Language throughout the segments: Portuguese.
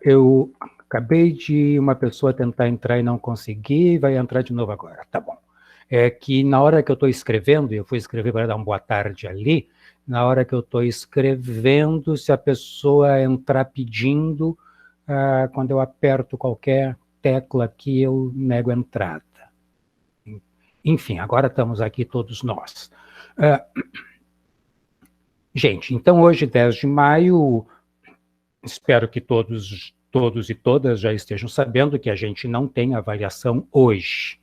Eu acabei de uma pessoa tentar entrar e não consegui, vai entrar de novo agora, tá bom. É que na hora que eu estou escrevendo, e eu fui escrever para dar uma boa tarde ali, na hora que eu estou escrevendo, se a pessoa entrar pedindo, quando eu aperto qualquer tecla aqui, eu nego a entrada. Enfim, agora estamos aqui todos nós. Gente, então hoje, 10 de maio, espero que todos e todas já estejam sabendo que a gente não tem avaliação hoje.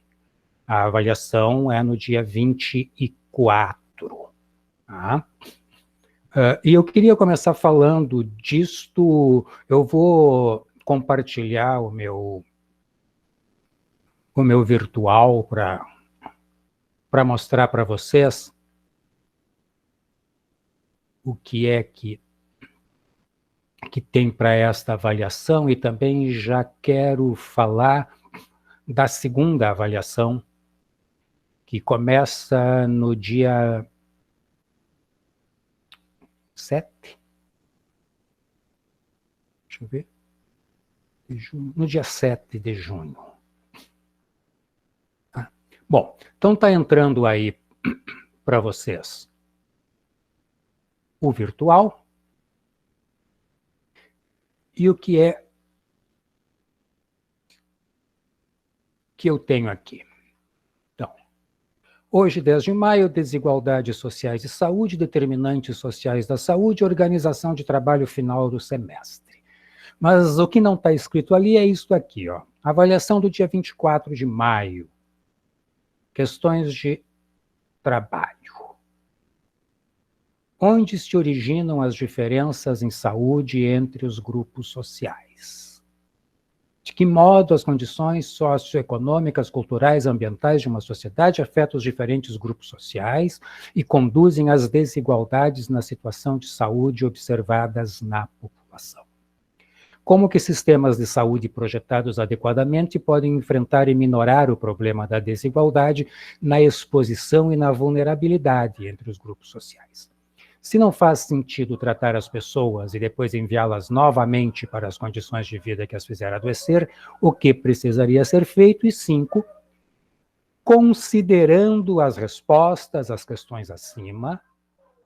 A avaliação é no dia 24. Tá? E eu queria começar falando disto. Eu vou compartilhar o meu virtual para mostrar para vocês o que é que tem para esta avaliação, e também já quero falar da segunda avaliação, que começa no dia 7. Deixa eu ver. No dia 7 de junho. Bom, então está entrando aí para vocês o virtual e o que é que eu tenho aqui. Então, hoje, 10 de maio, desigualdades sociais e saúde, determinantes sociais da saúde, organização de trabalho final do semestre. Mas o que não está escrito ali é isso aqui, ó. Avaliação do dia 24 de maio. Questões de trabalho. Onde se originam as diferenças em saúde entre os grupos sociais? De que modo as condições socioeconômicas, culturais, ambientais de uma sociedade afetam os diferentes grupos sociais e conduzem às desigualdades na situação de saúde observadas na população? Como que sistemas de saúde projetados adequadamente podem enfrentar e minorar o problema da desigualdade na exposição e na vulnerabilidade entre os grupos sociais? Se não faz sentido tratar as pessoas e depois enviá-las novamente para as condições de vida que as fizeram adoecer, o que precisaria ser feito? E 5, considerando as respostas às questões acima,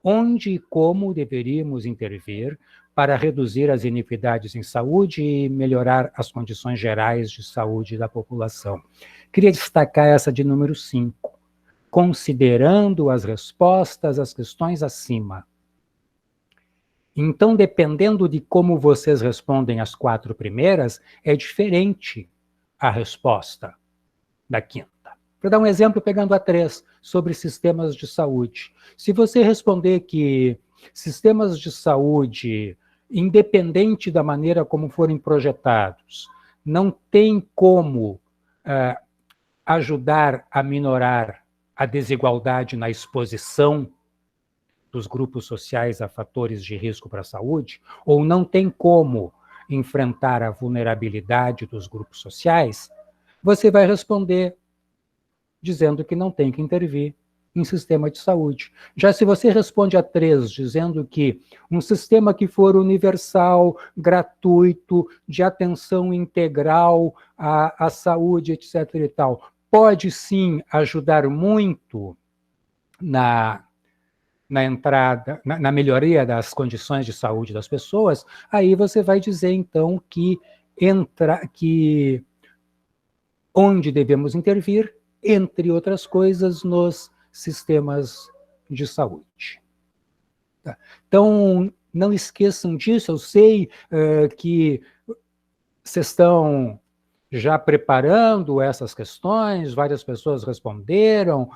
onde e como deveríamos intervir para reduzir as iniquidades em saúde e melhorar as condições gerais de saúde da população. Queria destacar essa de número 5. Considerando as respostas às questões acima. Então, dependendo de como vocês respondem as 4 primeiras, é diferente a resposta da quinta. Para dar um exemplo, pegando a 3, sobre sistemas de saúde. Se você responder que sistemas de saúde, independente da maneira como forem projetados, não tem como ajudar a minorar a desigualdade na exposição dos grupos sociais a fatores de risco para a saúde, ou não tem como enfrentar a vulnerabilidade dos grupos sociais, você vai responder dizendo que não tem que intervir em sistema de saúde. Já se você responde a 3, dizendo que um sistema que for universal, gratuito, de atenção integral à saúde, etc. e tal, pode sim ajudar muito na entrada, na melhoria das condições de saúde das pessoas, aí você vai dizer, então, que onde devemos intervir, entre outras coisas, nos sistemas de saúde. Tá. Então, não esqueçam disso. Eu sei que vocês estão já preparando essas questões, várias pessoas responderam,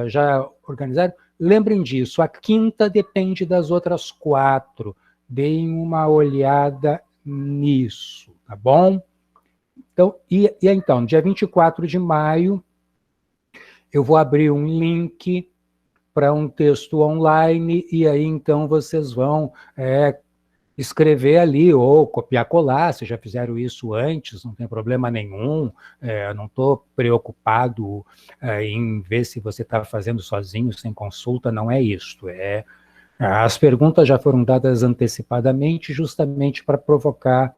já organizaram. Lembrem disso, a quinta depende das outras 4. Deem uma olhada nisso, tá bom? Então, então, dia 24 de maio, eu vou abrir um link para um texto online, e aí, então, vocês vão escrever ali, ou copiar, colar, se já fizeram isso antes, não tem problema nenhum, não estou preocupado em ver se você está fazendo sozinho, sem consulta, não é isto, As perguntas já foram dadas antecipadamente, justamente para provocar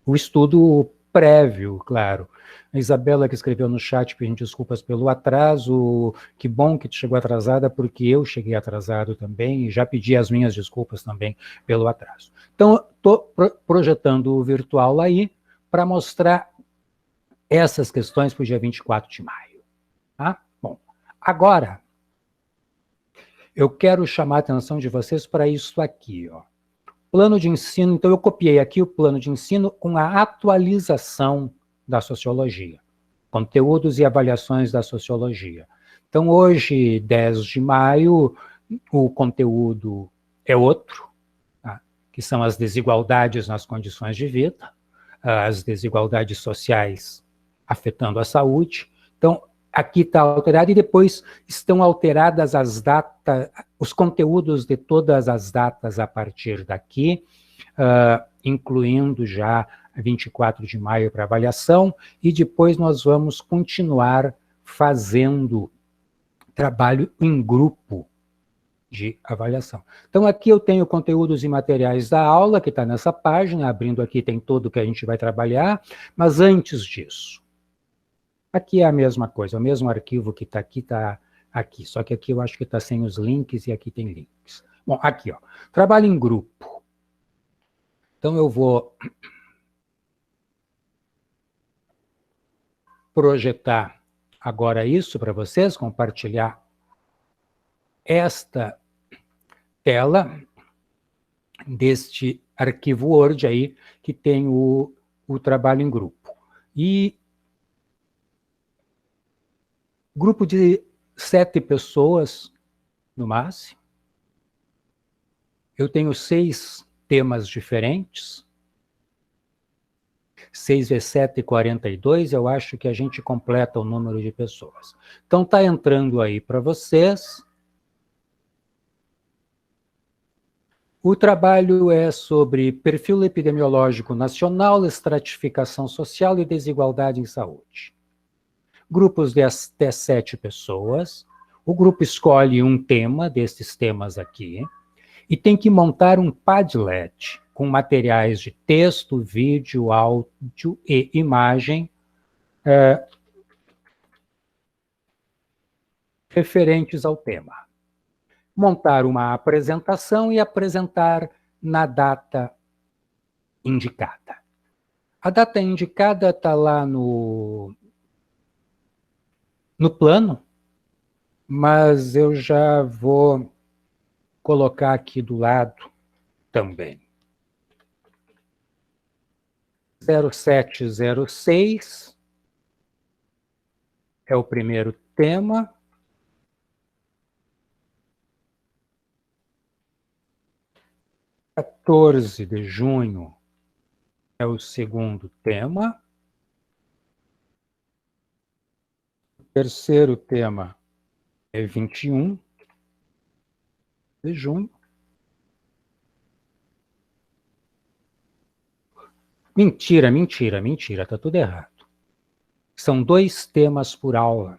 o estudo prévio, claro. A Isabela, que escreveu no chat pedindo desculpas pelo atraso, que bom que tu chegou atrasada, porque eu cheguei atrasado também, e já pedi as minhas desculpas também pelo atraso. Então, estou projetando o virtual aí para mostrar essas questões para o dia 24 de maio. Tá? Bom, agora, eu quero chamar a atenção de vocês para isso aqui, ó. Plano de ensino, então eu copiei aqui o plano de ensino com a atualização da sociologia, conteúdos e avaliações da sociologia. Então, hoje, 10 de maio, o conteúdo é outro, tá? Que são as desigualdades nas condições de vida, as desigualdades sociais afetando a saúde. Então, aqui está alterado, e depois estão alteradas as datas, os conteúdos de todas as datas a partir daqui, incluindo já 24 de maio para avaliação, e depois nós vamos continuar fazendo trabalho em grupo de avaliação. Então, aqui eu tenho conteúdos e materiais da aula, que está nessa página, abrindo aqui tem tudo que a gente vai trabalhar, mas antes disso, aqui é a mesma coisa, o mesmo arquivo que está aqui, só que aqui eu acho que está sem os links e aqui tem links. Bom, aqui, ó, trabalho em grupo. Então eu vou projetar agora isso para vocês, compartilhar esta tela deste arquivo Word aí, que tem o trabalho em grupo. E grupo de 7 pessoas, no máximo. Eu tenho 6 temas diferentes. 6 vezes 7, 42, eu acho que a gente completa o número de pessoas. Então, está entrando aí para vocês. O trabalho é sobre perfil epidemiológico nacional, estratificação social e desigualdade em saúde. Grupos de até 7 pessoas. O grupo escolhe um tema desses temas aqui e tem que montar um Padlet com materiais de texto, vídeo, áudio e imagem referentes ao tema. Montar uma apresentação e apresentar na data indicada. A data indicada está lá no plano, mas eu já vou colocar aqui do lado também. 0706 é o primeiro tema. 14 de junho é o segundo tema. O terceiro tema é 21 de junho. Mentira, está tudo errado. São 2 temas por aula.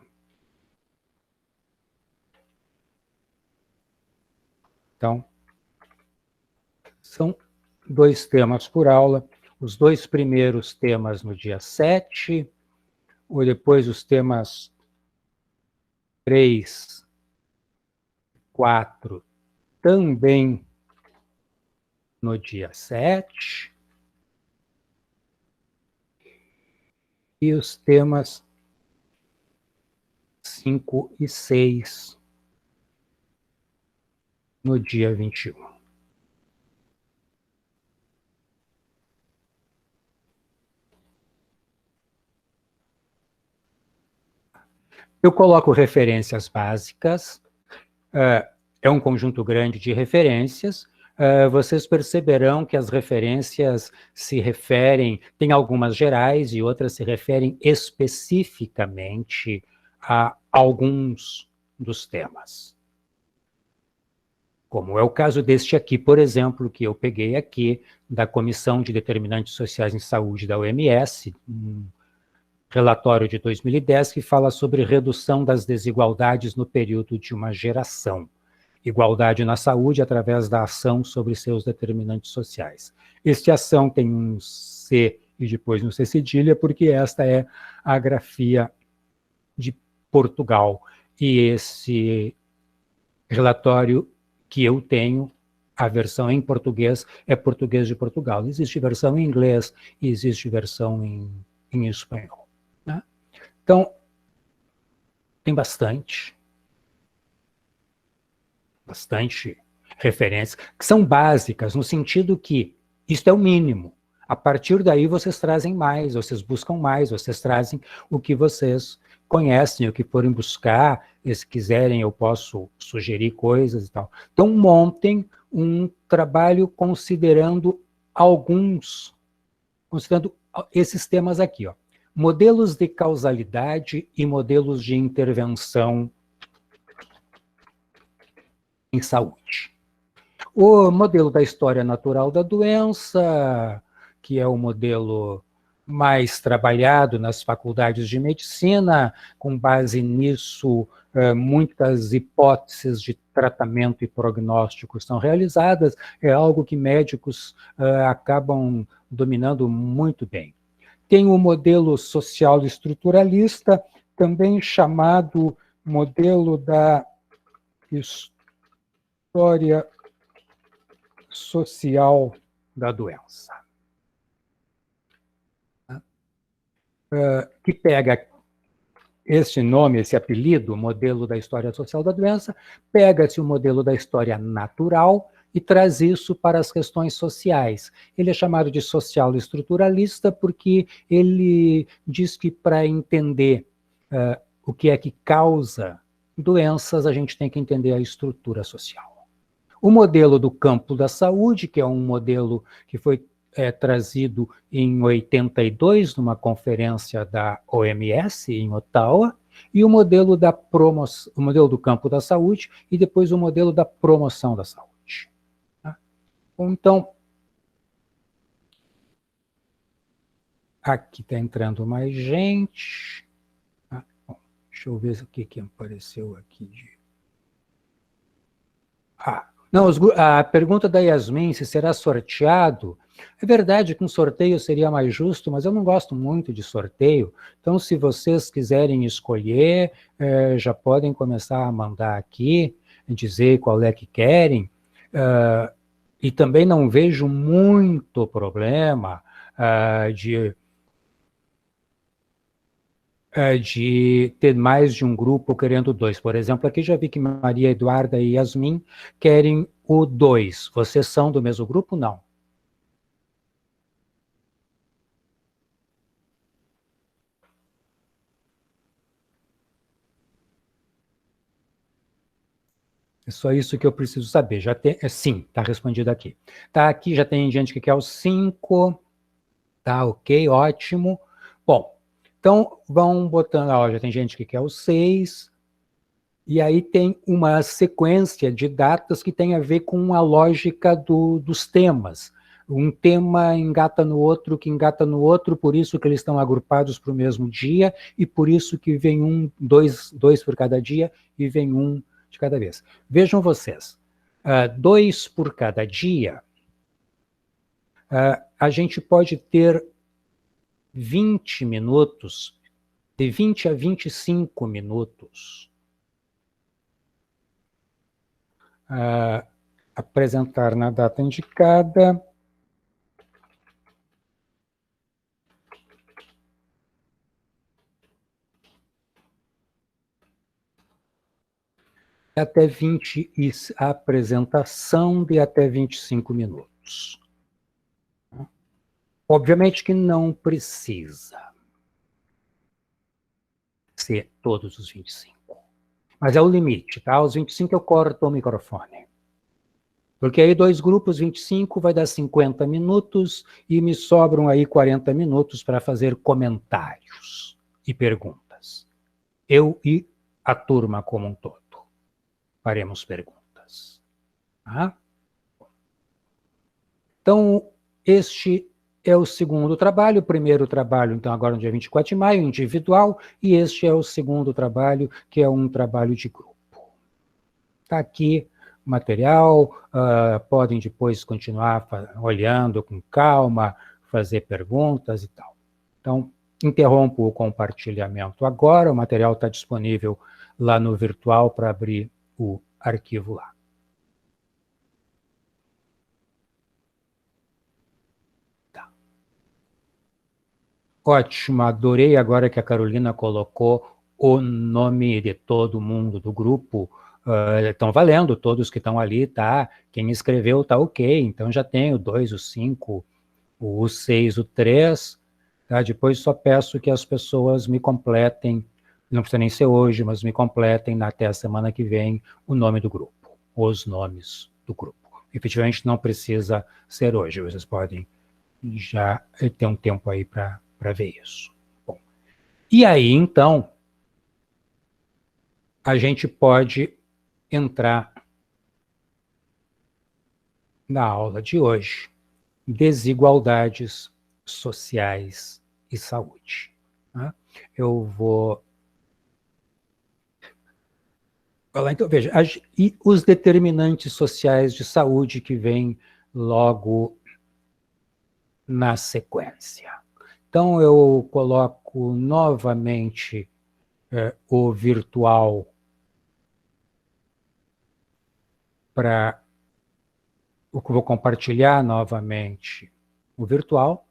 Então, são 2 temas por aula. Os 2 primeiros temas no dia 7, ou depois os temas 3, 4, também no dia 7. E os temas 5 e 6 no dia 21. Eu coloco referências básicas, é um conjunto grande de referências. Vocês perceberão que as referências se referem, tem algumas gerais e outras se referem especificamente a alguns dos temas. Como é o caso deste aqui, por exemplo, que eu peguei aqui, da Comissão de Determinantes Sociais em Saúde da OMS, relatório de 2010 que fala sobre redução das desigualdades no período de uma geração. Igualdade na saúde através da ação sobre seus determinantes sociais. Este ação tem um C e depois um C cedilha, porque esta é a grafia de Portugal. E esse relatório que eu tenho, a versão em português, é português de Portugal. Existe versão em inglês e existe versão em espanhol. Né? Então, tem bastante referências, que são básicas, no sentido que isto é o mínimo. A partir daí, vocês trazem mais, vocês buscam mais, vocês trazem o que vocês conhecem, o que forem buscar, e se quiserem eu posso sugerir coisas e tal. Então, montem um trabalho considerando esses temas aqui, ó. Modelos de causalidade e modelos de intervenção em saúde. O modelo da história natural da doença, que é o modelo mais trabalhado nas faculdades de medicina, com base nisso, muitas hipóteses de tratamento e prognóstico são realizadas, é algo que médicos acabam dominando muito bem. Tem o modelo social estruturalista, também chamado modelo da história social da doença, que pega esse nome, esse apelido, modelo da história social da doença, pega-se o modelo da história natural e traz isso para as questões sociais. Ele é chamado de social estruturalista porque ele diz que para entender o que é que causa doenças, a gente tem que entender a estrutura social. O modelo do campo da saúde, que é um modelo que foi trazido em 82, numa conferência da OMS, em Ottawa, e o modelo o modelo do campo da saúde, e depois o modelo da promoção da saúde. Tá? Então, aqui está entrando mais gente. Bom, deixa eu ver o que apareceu aqui de... Não, a pergunta da Yasmin, se será sorteado, é verdade que um sorteio seria mais justo, mas eu não gosto muito de sorteio, então se vocês quiserem escolher, já podem começar a mandar aqui, dizer qual é que querem, e também não vejo muito problema de ter mais de um grupo querendo dois. Por exemplo, aqui já vi que Maria Eduarda e Yasmin querem o 2. Vocês são do mesmo grupo? Não. É só isso que eu preciso saber. Já tem, sim, está respondido aqui. Tá aqui, já tem gente que quer o 5. Tá, ok, ótimo. Bom, então vão botando, ó, já tem gente que quer o 6. E aí tem uma sequência de datas que tem a ver com a lógica dos temas. Um tema engata no outro, que engata no outro, por isso que eles estão agrupados para o mesmo dia, e por isso que vem dois por cada dia, e vem um de cada vez. Vejam vocês, 2 por cada dia, a gente pode ter 20 minutos, de 20 a 25 minutos, apresentar na data indicada. Até 20, a apresentação de até 25 minutos. Obviamente que não precisa ser todos os 25. Mas é o limite, tá? Aos 25 eu corto o microfone. Porque aí 2 grupos, 25, vai dar 50 minutos e me sobram aí 40 minutos para fazer comentários e perguntas. Eu e a turma como um todo faremos perguntas. Tá? Então, este é o segundo trabalho. O primeiro trabalho, então, agora no dia 24 de maio, individual, e este é o segundo trabalho, que é um trabalho de grupo. Está aqui o material, podem depois continuar olhando com calma, fazer perguntas e tal. Então, interrompo o compartilhamento agora, o material está disponível lá no virtual para abrir o arquivo lá. Tá. Ótimo, adorei agora que a Carolina colocou o nome de todo mundo do grupo. Estão valendo, todos que estão ali, tá? Quem escreveu tá ok, então já tem o 2, o 5, o 6, o 3, tá? Depois só peço que as pessoas me completem, não precisa nem ser hoje, mas me completem até a semana que vem o nome do grupo, os nomes do grupo. Efetivamente não precisa ser hoje, vocês podem já ter um tempo aí para ver isso. Bom, e aí, então, a gente pode entrar na aula de hoje, desigualdades sociais e saúde. Eu vou falar, então, veja, e os determinantes sociais de saúde que vêm logo na sequência. Então, eu coloco novamente o virtual para... Vou compartilhar novamente o virtual.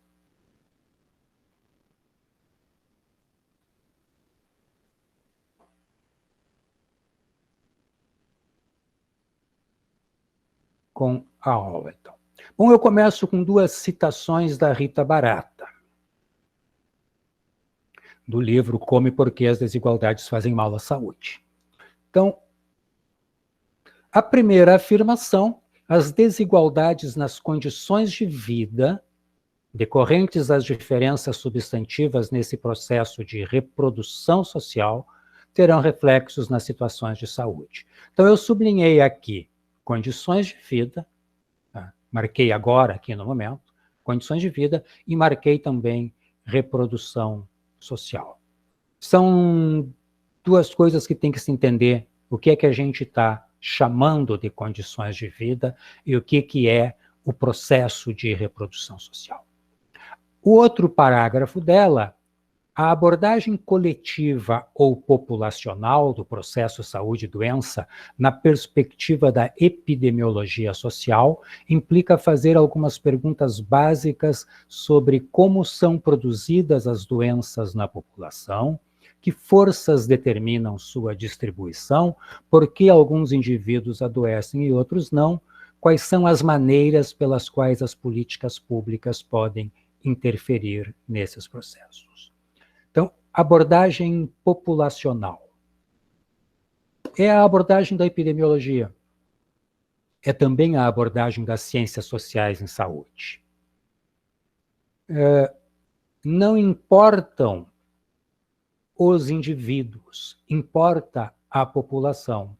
Com a aula, então. Bom, eu começo com duas citações da Rita Barata, do livro Como e Por que as Desigualdades Fazem Mal à Saúde. Então, a primeira afirmação: as desigualdades nas condições de vida decorrentes das diferenças substantivas nesse processo de reprodução social terão reflexos nas situações de saúde. Então, eu sublinhei aqui condições de vida, tá? Marquei agora, aqui no momento, condições de vida, e marquei também reprodução social. São duas coisas que tem que se entender, o que é que a gente está chamando de condições de vida e o que é o processo de reprodução social. O outro parágrafo dela, a abordagem coletiva ou populacional do processo saúde e doença, na perspectiva da epidemiologia social, implica fazer algumas perguntas básicas sobre como são produzidas as doenças na população, que forças determinam sua distribuição, por que alguns indivíduos adoecem e outros não, quais são as maneiras pelas quais as políticas públicas podem interferir nesses processos. Então, abordagem populacional. É a abordagem da epidemiologia. É também a abordagem das ciências sociais em saúde. Não importam os indivíduos, importa a população.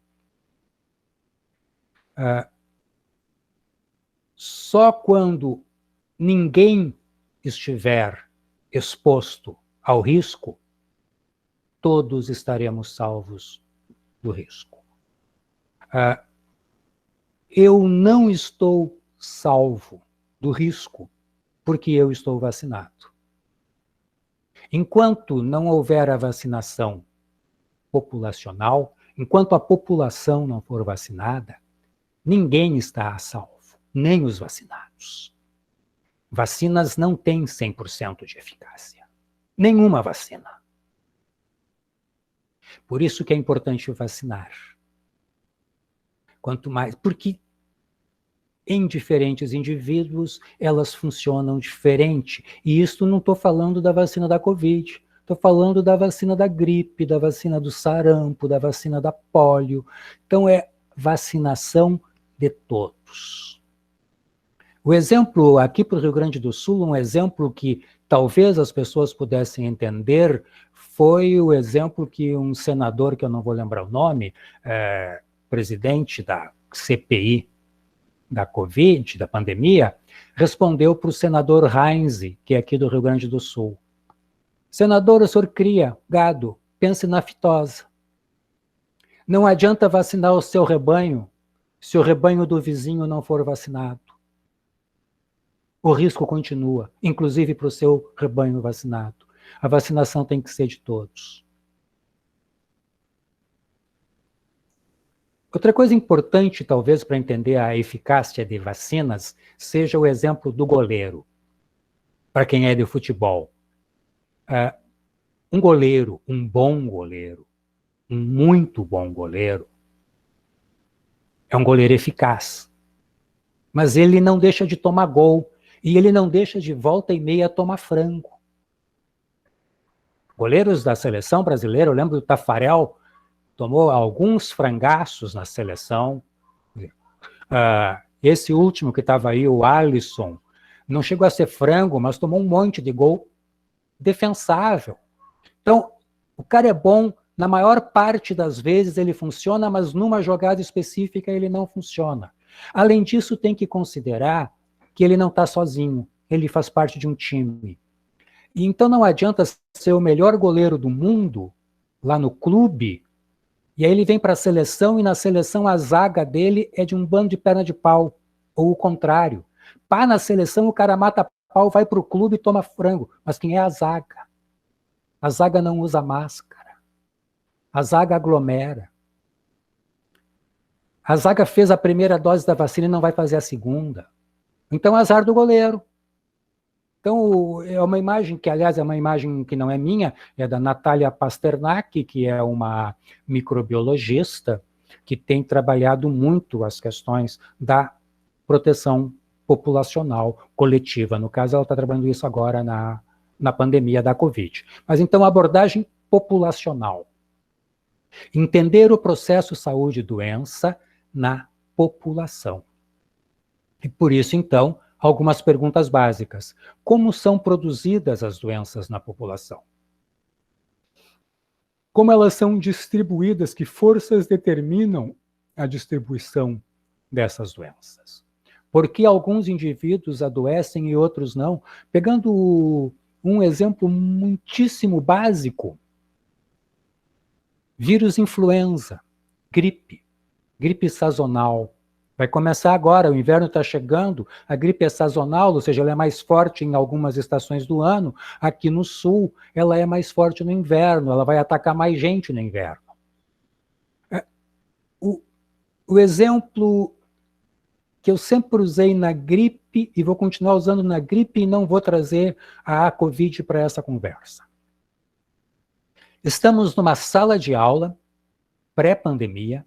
Só quando ninguém estiver exposto ao risco, todos estaremos salvos do risco. Eu não estou salvo do risco porque eu estou vacinado. Enquanto não houver a vacinação populacional, enquanto a população não for vacinada, ninguém está a salvo, nem os vacinados. Vacinas não têm 100% de eficácia. Nenhuma vacina. Por isso que é importante vacinar. Quanto mais, porque em diferentes indivíduos elas funcionam diferente. E isso não estou falando da vacina da Covid, estou falando da vacina da gripe, da vacina do sarampo, da vacina da pólio. Então é vacinação de todos. O exemplo aqui para o Rio Grande do Sul, um exemplo que talvez as pessoas pudessem entender, foi o exemplo que um senador, que eu não vou lembrar o nome, presidente da CPI da Covid, da pandemia, respondeu para o senador Heinz, que é aqui do Rio Grande do Sul. Senador, o senhor cria gado, pense na fitose. Não adianta vacinar o seu rebanho se o rebanho do vizinho não for vacinado. O risco continua, inclusive para o seu rebanho vacinado. A vacinação tem que ser de todos. Outra coisa importante, talvez, para entender a eficácia de vacinas, seja o exemplo do goleiro. Para quem é de futebol. Um goleiro, um bom goleiro, um muito bom goleiro, é um goleiro eficaz. Mas ele não deixa de tomar gol, e ele não deixa de volta e meia tomar frango. Goleiros da seleção brasileira, eu lembro do Tafarel, tomou alguns frangaços na seleção. Esse último que estava aí, o Alisson, não chegou a ser frango, mas tomou um monte de gol defensável. Então, o cara é bom, na maior parte das vezes ele funciona, mas numa jogada específica ele não funciona. Além disso, tem que considerar que ele não está sozinho, ele faz parte de um time. E então não adianta ser o melhor goleiro do mundo, lá no clube, e aí ele vem para a seleção, e na seleção a zaga dele é de um bando de perna de pau, ou o contrário. Pá, na seleção o cara mata pau, vai para o clube e toma frango. Mas quem é a zaga? A zaga não usa máscara. A zaga aglomera. A zaga fez a primeira dose da vacina e não vai fazer a segunda. Então, azar do goleiro. Então, é uma imagem que, aliás, é uma imagem que não é minha, é da Natália Pasternak, que é uma microbiologista que tem trabalhado muito as questões da proteção populacional coletiva. No caso, ela está trabalhando isso agora na pandemia da Covid. Mas, então, a abordagem populacional. Entender o processo saúde-doença na população. E por isso, então, algumas perguntas básicas. Como são produzidas as doenças na população? Como elas são distribuídas? Que forças determinam a distribuição dessas doenças? Por que alguns indivíduos adoecem e outros não? Pegando um exemplo muitíssimo básico, vírus influenza, gripe sazonal. Vai começar agora, o inverno está chegando, a gripe é sazonal, ou seja, ela é mais forte em algumas estações do ano. Aqui no sul, ela é mais forte no inverno, ela vai atacar mais gente no inverno. O exemplo que eu sempre usei na gripe, e vou continuar usando na gripe, e não vou trazer a Covid para essa conversa. Estamos numa sala de aula, pré-pandemia,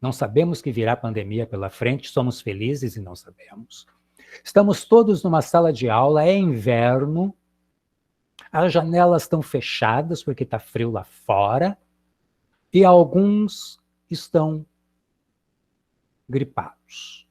não sabemos que virá pandemia pela frente, somos felizes e não sabemos. Estamos todos numa sala de aula, é inverno, as janelas estão fechadas porque está frio lá fora, e alguns estão gripados.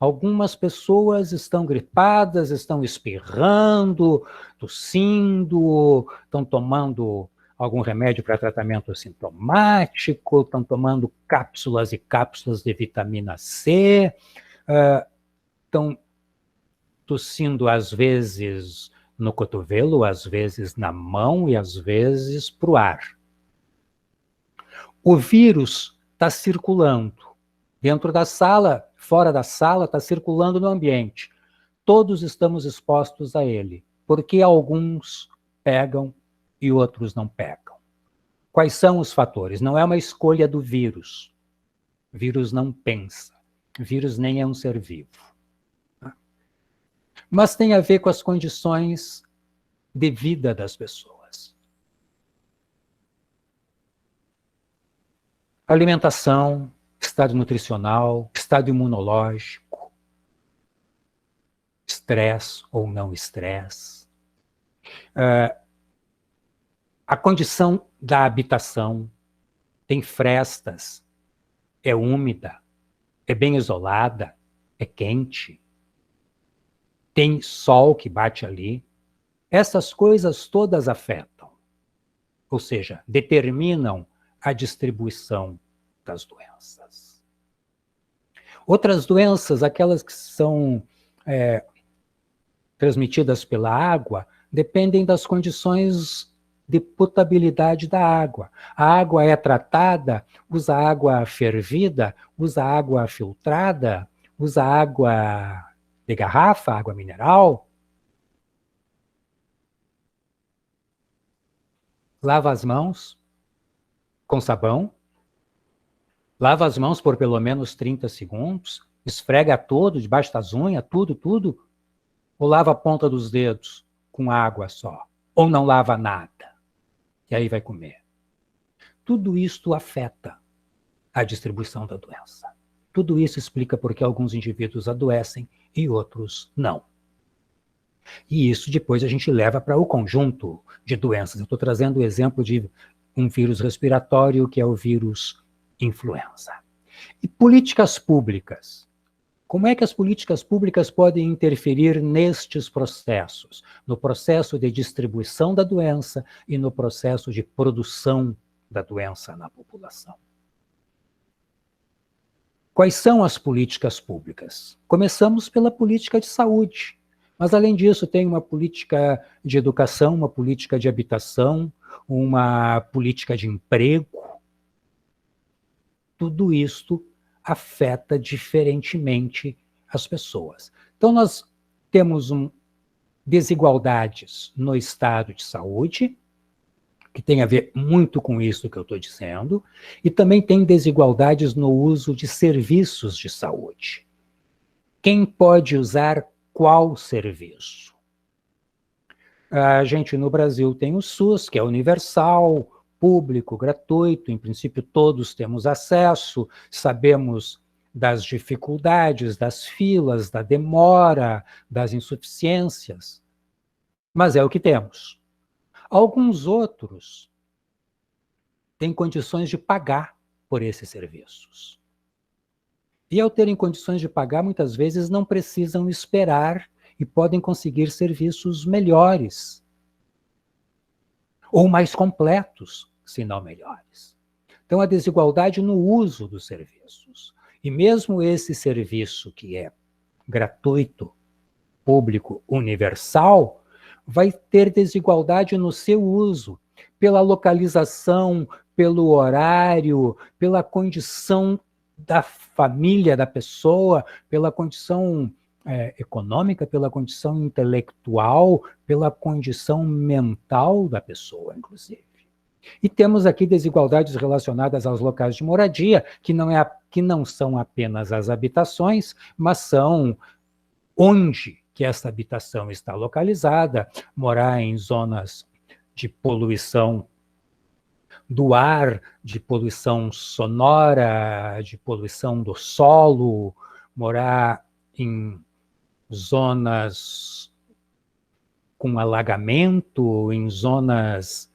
Algumas pessoas estão gripadas, estão espirrando, tossindo, estão tomando algum remédio para tratamento sintomático, estão tomando cápsulas e cápsulas de vitamina C, estão tossindo às vezes no cotovelo, às vezes na mão e às vezes para o ar. O vírus está circulando dentro da sala, fora da sala, está circulando no ambiente. Todos estamos expostos a ele, porque alguns pegam e outros não pegam. Quais são os fatores? Não é uma escolha do vírus. O vírus não pensa. O vírus nem é um ser vivo. Mas tem a ver com as condições de vida das pessoas. Alimentação, estado nutricional, estado imunológico, estresse ou não estresse, a condição da habitação, tem frestas, é úmida, é bem isolada, é quente, tem sol que bate ali. Essas coisas todas afetam, ou seja, determinam a distribuição das doenças. Outras doenças, aquelas que são transmitidas pela água dependem das condições de potabilidade da água. A água é tratada, usa água fervida, usa água filtrada, usa água de garrafa, água mineral. Lava as mãos com sabão, lava as mãos por pelo menos 30 segundos, esfrega todo, debaixo das unhas, tudo, ou lava a ponta dos dedos com água só, ou não lava nada, e aí vai comer. Tudo isto afeta a distribuição da doença. Tudo isso explica por que alguns indivíduos adoecem e outros não. E isso depois a gente leva para o conjunto de doenças. Eu estou trazendo o exemplo de um vírus respiratório, que é o vírus influenza. E políticas públicas. Como é que as políticas públicas podem interferir nestes processos? No processo de distribuição da doença e no processo de produção da doença na população. Quais são as políticas públicas? Começamos pela política de saúde. Mas, além disso, tem uma política de educação, uma política de habitação, uma política de emprego. Tudo isto afeta diferentemente as pessoas. Então, nós temos desigualdades no estado de saúde, que tem a ver muito com isso que eu estou dizendo, e também tem desigualdades no uso de serviços de saúde. Quem pode usar qual serviço? A gente no Brasil tem o SUS, que é universal, público, gratuito, em princípio todos temos acesso, sabemos das dificuldades, das filas, da demora, das insuficiências, mas é o que temos. Alguns outros têm condições de pagar por esses serviços. E ao terem condições de pagar, muitas vezes não precisam esperar e podem conseguir serviços melhores, ou mais completos, se não melhores. Então, a desigualdade no uso dos serviços. E mesmo esse serviço que é gratuito, público, universal, vai ter desigualdade no seu uso, pela localização, pelo horário, pela condição da família da pessoa, pela condição econômica, pela condição intelectual, pela condição mental da pessoa, inclusive. E temos aqui desigualdades relacionadas aos locais de moradia, que não são apenas as habitações, mas são onde que essa habitação está localizada, morar em zonas de poluição do ar, de poluição sonora, de poluição do solo, morar em zonas com alagamento, em zonas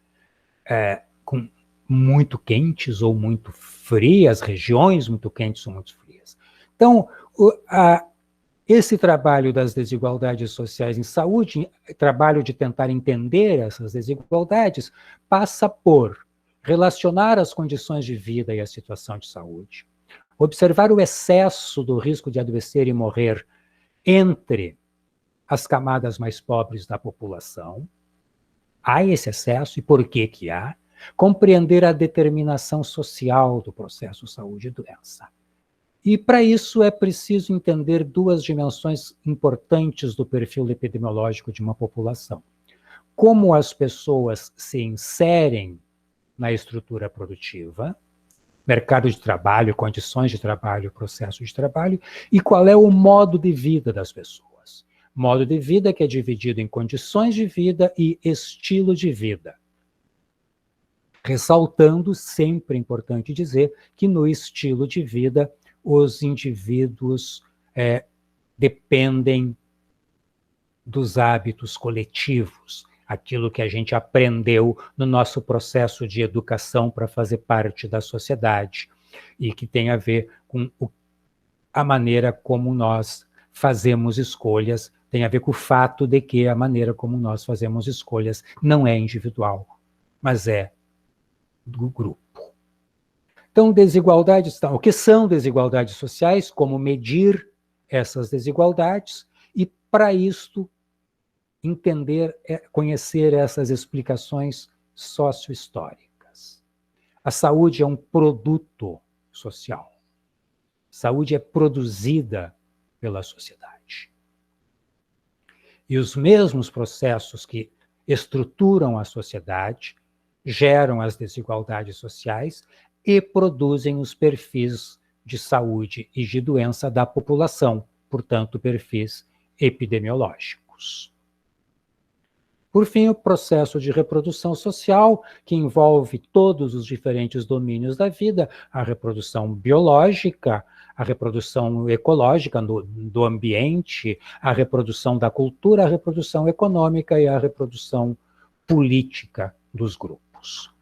muito quentes ou muito frias, regiões muito quentes ou muito frias. Então, esse trabalho das desigualdades sociais em saúde, trabalho de tentar entender essas desigualdades, passa por relacionar as condições de vida e a situação de saúde, observar o excesso do risco de adoecer e morrer entre as camadas mais pobres da população. Há esse excesso e por que que há? Compreender a determinação social do processo saúde e doença. E para isso é preciso entender duas dimensões importantes do perfil epidemiológico de uma população. Como as pessoas se inserem na estrutura produtiva, mercado de trabalho, condições de trabalho, processo de trabalho, e qual é o modo de vida das pessoas. Modo de vida que é dividido em condições de vida e estilo de vida. Ressaltando, sempre é importante dizer, que no estilo de vida os indivíduos dependem dos hábitos coletivos, aquilo que a gente aprendeu no nosso processo de educação para fazer parte da sociedade, e que tem a ver com a maneira como nós fazemos escolhas, tem a ver com o fato de que a maneira como nós fazemos escolhas não é individual, mas é do grupo. Então, desigualdades, o que são desigualdades sociais, como medir essas desigualdades, e para isto entender, conhecer essas explicações sociohistóricas. A saúde é um produto social. Saúde é produzida pela sociedade. E os mesmos processos que estruturam a sociedade geram as desigualdades sociais e produzem os perfis de saúde e de doença da população, portanto, perfis epidemiológicos. Por fim, o processo de reprodução social, que envolve todos os diferentes domínios da vida, a reprodução biológica, a reprodução ecológica do ambiente, a reprodução da cultura, a reprodução econômica e a reprodução política dos grupos.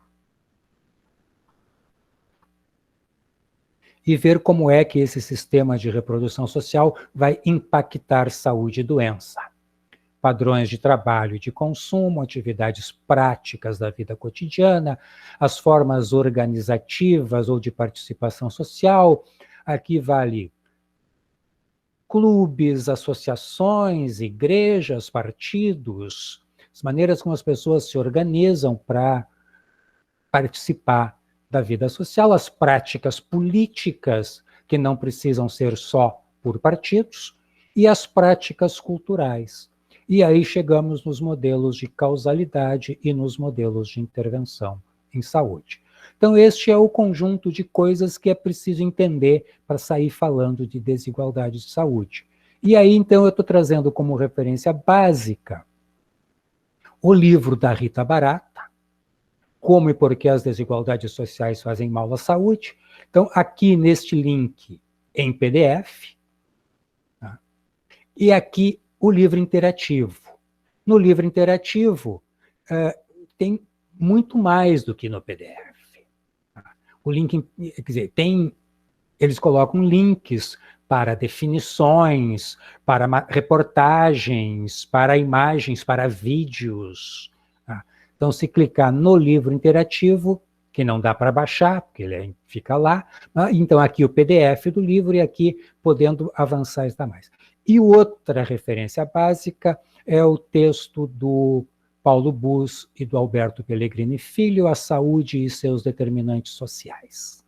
E ver como é que esse sistema de reprodução social vai impactar saúde e doença. Padrões de trabalho e de consumo, atividades práticas da vida cotidiana, as formas organizativas ou de participação social. Aqui vale clubes, associações, igrejas, partidos, as maneiras como as pessoas se organizam para participar da vida social, as práticas políticas, que não precisam ser só por partidos, e as práticas culturais. E aí chegamos nos modelos de causalidade e nos modelos de intervenção em saúde. Então, este é o conjunto de coisas que é preciso entender para sair falando de desigualdade de saúde. E aí, então, eu estou trazendo como referência básica o livro da Rita Barata, Como e por que as desigualdades sociais fazem mal à saúde. Então, aqui neste link em PDF, tá? E aqui o livro interativo. No livro interativo, tem muito mais do que no PDF. Tá? O link, quer dizer, eles colocam links para definições, para reportagens, para imagens, para vídeos. Tá? Então, se clicar no livro interativo, que não dá para baixar, porque ele fica lá, então aqui o PDF do livro e aqui podendo avançar está mais. E outra referência básica é o texto do Paulo Bus e do Alberto Pellegrini Filho, A Saúde e seus Determinantes Sociais.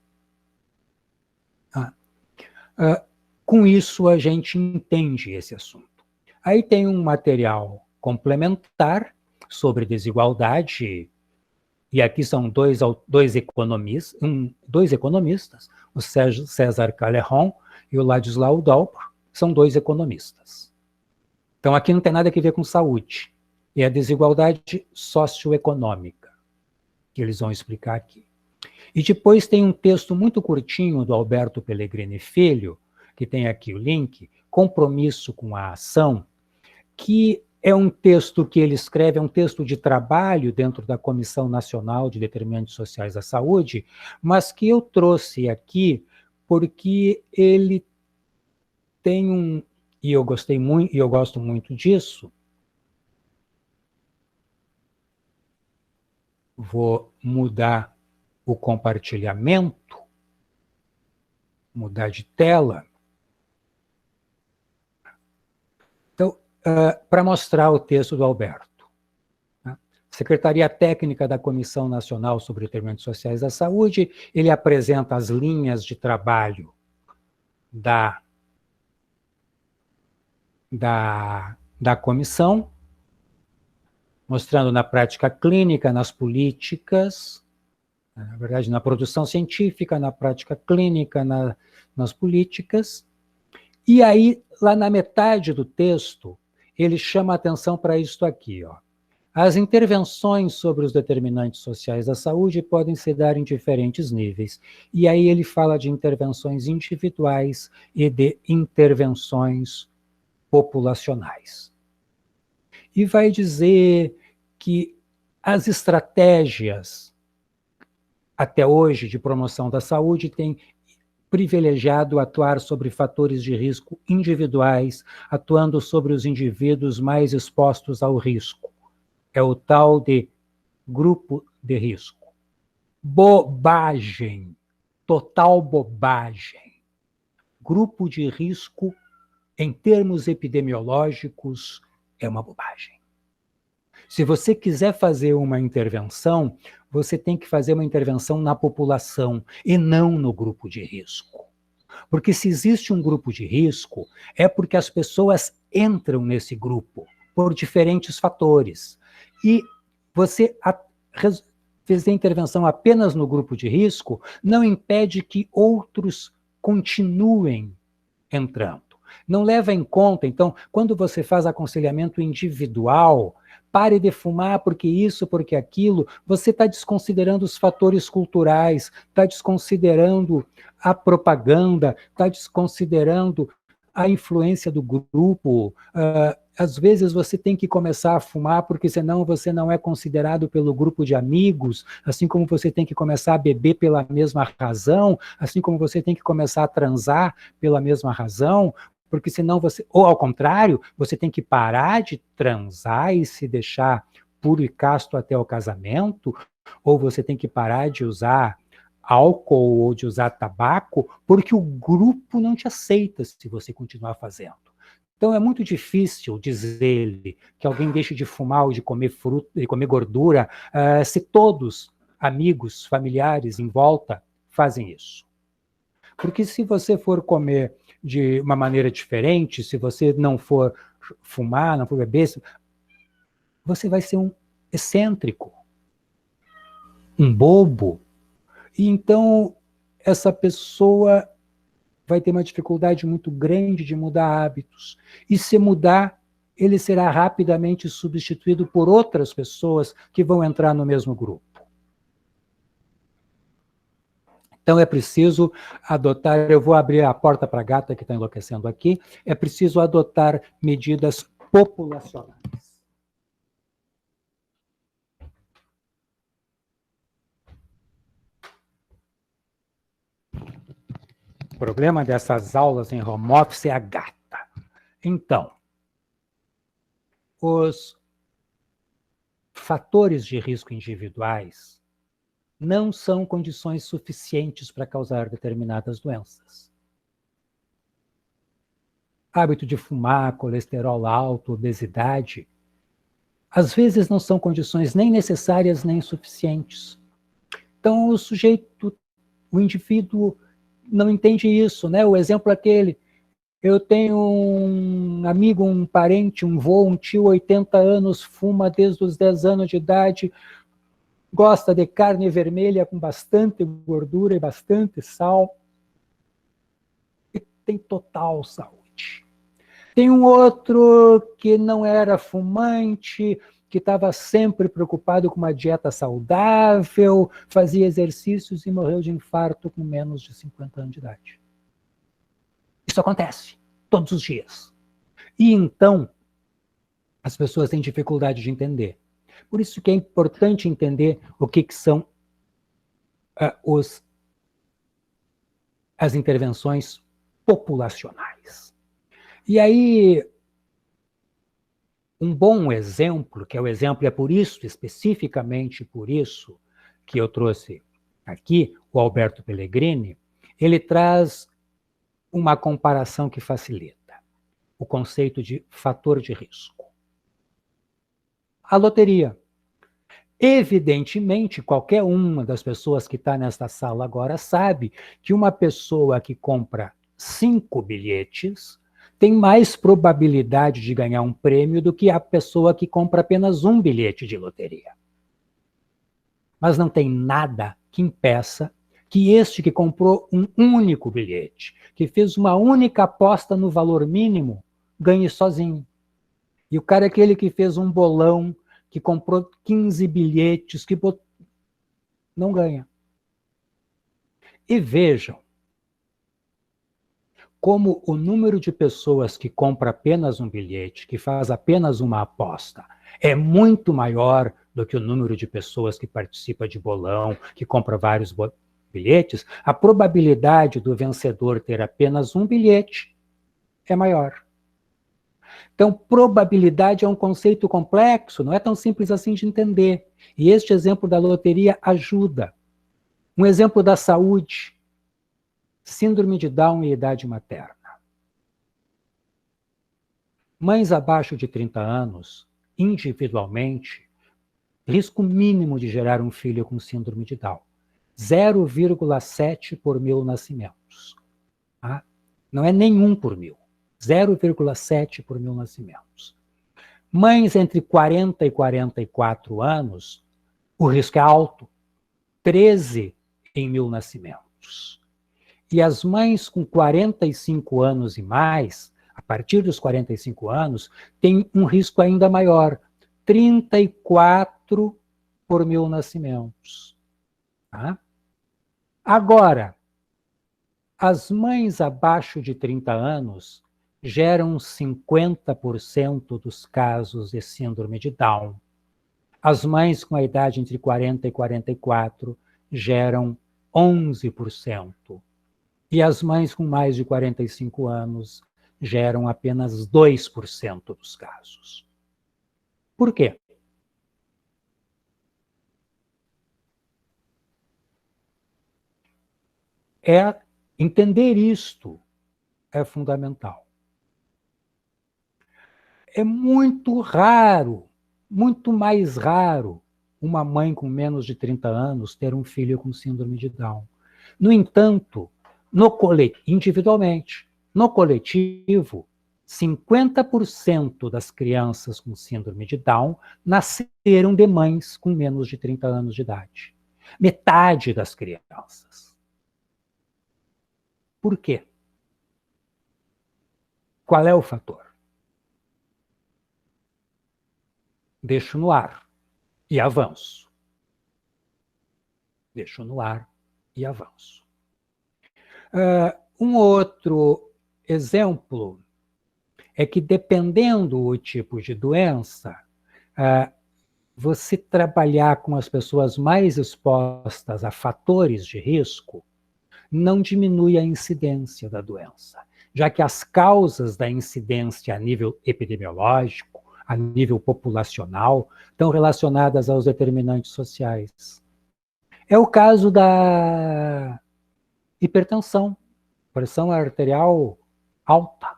Com isso, a gente entende esse assunto. Aí tem um material complementar sobre desigualdade, e aqui são dois economistas, o César Callejon e o Ladislau Dalpo, são dois economistas. Então, aqui não tem nada a ver com saúde, é a desigualdade socioeconômica, que eles vão explicar aqui. E depois tem um texto muito curtinho do Alberto Pellegrini Filho, que tem aqui o link, Compromisso com a Ação, que é um texto que ele escreve, é um texto de trabalho dentro da Comissão Nacional de Determinantes Sociais da Saúde, mas que eu trouxe aqui porque ele tem e eu gostei muito, e eu gosto muito disso. Vou mudar o compartilhamento, mudar de tela. Então, para mostrar o texto do Alberto. Né? Secretaria Técnica da Comissão Nacional sobre Determinantes Sociais da Saúde, ele apresenta as linhas de trabalho da comissão, mostrando na prática clínica, nas políticas, na verdade, na produção científica, na prática clínica, nas políticas. E aí, lá na metade do texto, ele chama a atenção para isto aqui, ó. As intervenções sobre os determinantes sociais da saúde podem se dar em diferentes níveis. E aí ele fala de intervenções individuais e de intervenções populacionais. E vai dizer que as estratégias, até hoje, de promoção da saúde, têm privilegiado atuar sobre fatores de risco individuais, atuando sobre os indivíduos mais expostos ao risco. É o tal de grupo de risco. Bobagem, total bobagem. Grupo de risco, em termos epidemiológicos, é uma bobagem. Se você quiser fazer uma intervenção, você tem que fazer uma intervenção na população e não no grupo de risco. Porque se existe um grupo de risco, é porque as pessoas entram nesse grupo por diferentes fatores. E você fazer intervenção apenas no grupo de risco não impede que outros continuem entrando. Não leva em conta, então, quando você faz aconselhamento individual, pare de fumar porque isso, porque aquilo, você está desconsiderando os fatores culturais, está desconsiderando a propaganda, está desconsiderando a influência do grupo. Às vezes você tem que começar a fumar porque senão você não é considerado pelo grupo de amigos, assim como você tem que começar a beber pela mesma razão, assim como você tem que começar a transar pela mesma razão, porque senão você, ou ao contrário, você tem que parar de transar e se deixar puro e casto até o casamento, ou você tem que parar de usar álcool ou de usar tabaco, porque o grupo não te aceita se você continuar fazendo. Então é muito difícil dizer que alguém deixe de fumar ou de comer fruta, de comer gordura, se todos, amigos, familiares em volta, fazem isso. Porque se você for comer de uma maneira diferente, se você não for fumar, não for beber, você vai ser um excêntrico, um bobo. E então essa pessoa vai ter uma dificuldade muito grande de mudar hábitos. E se mudar, ele será rapidamente substituído por outras pessoas que vão entrar no mesmo grupo. Então é preciso adotar, eu vou abrir a porta para a gata que está enlouquecendo aqui, é preciso adotar medidas populacionais. O problema dessas aulas em home office é a gata. Então, os fatores de risco individuais não são condições suficientes para causar determinadas doenças. Hábito de fumar, colesterol alto, obesidade, às vezes não são condições nem necessárias nem suficientes. Então, o sujeito, o indivíduo, não entende isso, né? O exemplo é aquele, eu tenho um amigo, um parente, um vô, um tio, 80 anos, fuma desde os 10 anos de idade, gosta de carne vermelha com bastante gordura e bastante sal, e tem total saúde. Tem um outro que não era fumante, que estava sempre preocupado com uma dieta saudável, fazia exercícios e morreu de infarto com menos de 50 anos de idade. Isso acontece todos os dias. E então, as pessoas têm dificuldade de entender. Por isso que é importante entender o que são as intervenções populacionais. E aí, um bom exemplo, que é o exemplo, é por isso, especificamente por isso, que eu trouxe aqui, o Alberto Pellegrini, ele traz uma comparação que facilita o conceito de fator de risco. A loteria. Evidentemente, qualquer uma das pessoas que está nesta sala agora sabe que uma pessoa que compra 5 bilhetes tem mais probabilidade de ganhar um prêmio do que a pessoa que compra apenas 1 bilhete de loteria. Mas não tem nada que impeça que este que comprou um único bilhete, que fez uma única aposta no valor mínimo, ganhe sozinho. E o cara é aquele que fez um bolão, que comprou 15 bilhetes, que não ganha. E vejam como o número de pessoas que compra apenas um bilhete, que faz apenas uma aposta, é muito maior do que o número de pessoas que participa de bolão, que compra vários bilhetes. A probabilidade do vencedor ter apenas um bilhete é maior. Então, probabilidade é um conceito complexo, não é tão simples assim de entender. E este exemplo da loteria ajuda. Um exemplo da saúde, síndrome de Down e idade materna. Mães abaixo de 30 anos individualmente, risco mínimo de gerar um filho com síndrome de Down, 0,7 por 1000 nascimentos. Tá? Não é nenhum por 1000, 0,7 por 1000 nascimentos. Mães entre 40 e 44 anos, o risco é alto, 13 em 1000 nascimentos. E as mães com 45 anos e mais, a partir dos 45 anos, têm um risco ainda maior, 34 por 1000 nascimentos. Tá? Agora, as mães abaixo de 30 anos geram 50% dos casos de síndrome de Down. As mães com a idade entre 40 e 44 geram 11%. E as mães com mais de 45 anos geram apenas 2% dos casos. Por quê? Entender isto é fundamental. É muito raro, muito mais raro, uma mãe com menos de 30 anos ter um filho com síndrome de Down. No entanto, individualmente, no coletivo, 50% das crianças com síndrome de Down nasceram de mães com menos de 30 anos de idade. Metade das crianças. Por quê? Qual é o fator? Deixo no ar e avanço. Deixo no ar e avanço. Um outro exemplo é que, dependendo do tipo de doença, você trabalhar com as pessoas mais expostas a fatores de risco não diminui a incidência da doença, já que as causas da incidência a nível epidemiológico, a nível populacional, estão relacionadas aos determinantes sociais. É o caso da hipertensão, pressão arterial alta.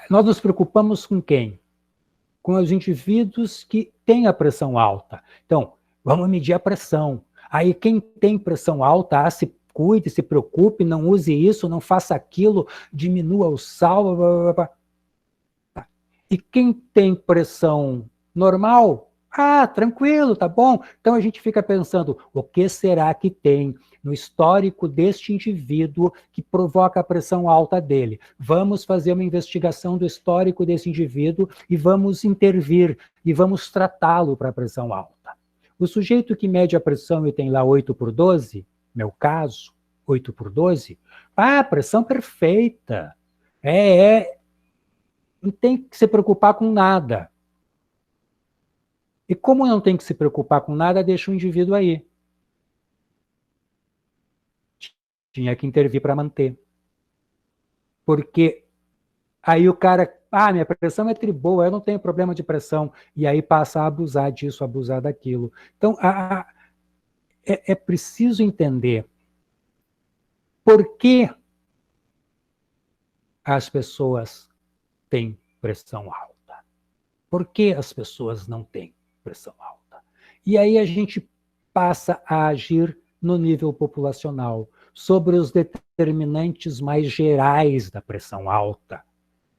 Nós nos preocupamos com quem? Com os indivíduos que têm a pressão alta. Então, vamos medir a pressão. Aí quem tem pressão alta, se cuide, se preocupe, não use isso, não faça aquilo, diminua o sal. Blá, blá, blá. E quem tem pressão normal, tranquilo, tá bom. Então a gente fica pensando, o que será que tem no histórico deste indivíduo que provoca a pressão alta dele? Vamos fazer uma investigação do histórico desse indivíduo e vamos intervir e vamos tratá-lo para a pressão alta. O sujeito que mede a pressão e tem lá 8/12, meu caso, 8/12, pressão perfeita. Não tem que se preocupar com nada. E como não tem que se preocupar com nada, deixa o indivíduo aí. Tinha que intervir para manter. Porque aí o cara, minha pressão é boa, eu não tenho problema de pressão. E aí passa a abusar disso, abusar daquilo. Então, é preciso entender por que as pessoas têm pressão alta. Por que as pessoas não têm pressão alta? E aí a gente passa a agir no nível populacional, sobre os determinantes mais gerais da pressão alta.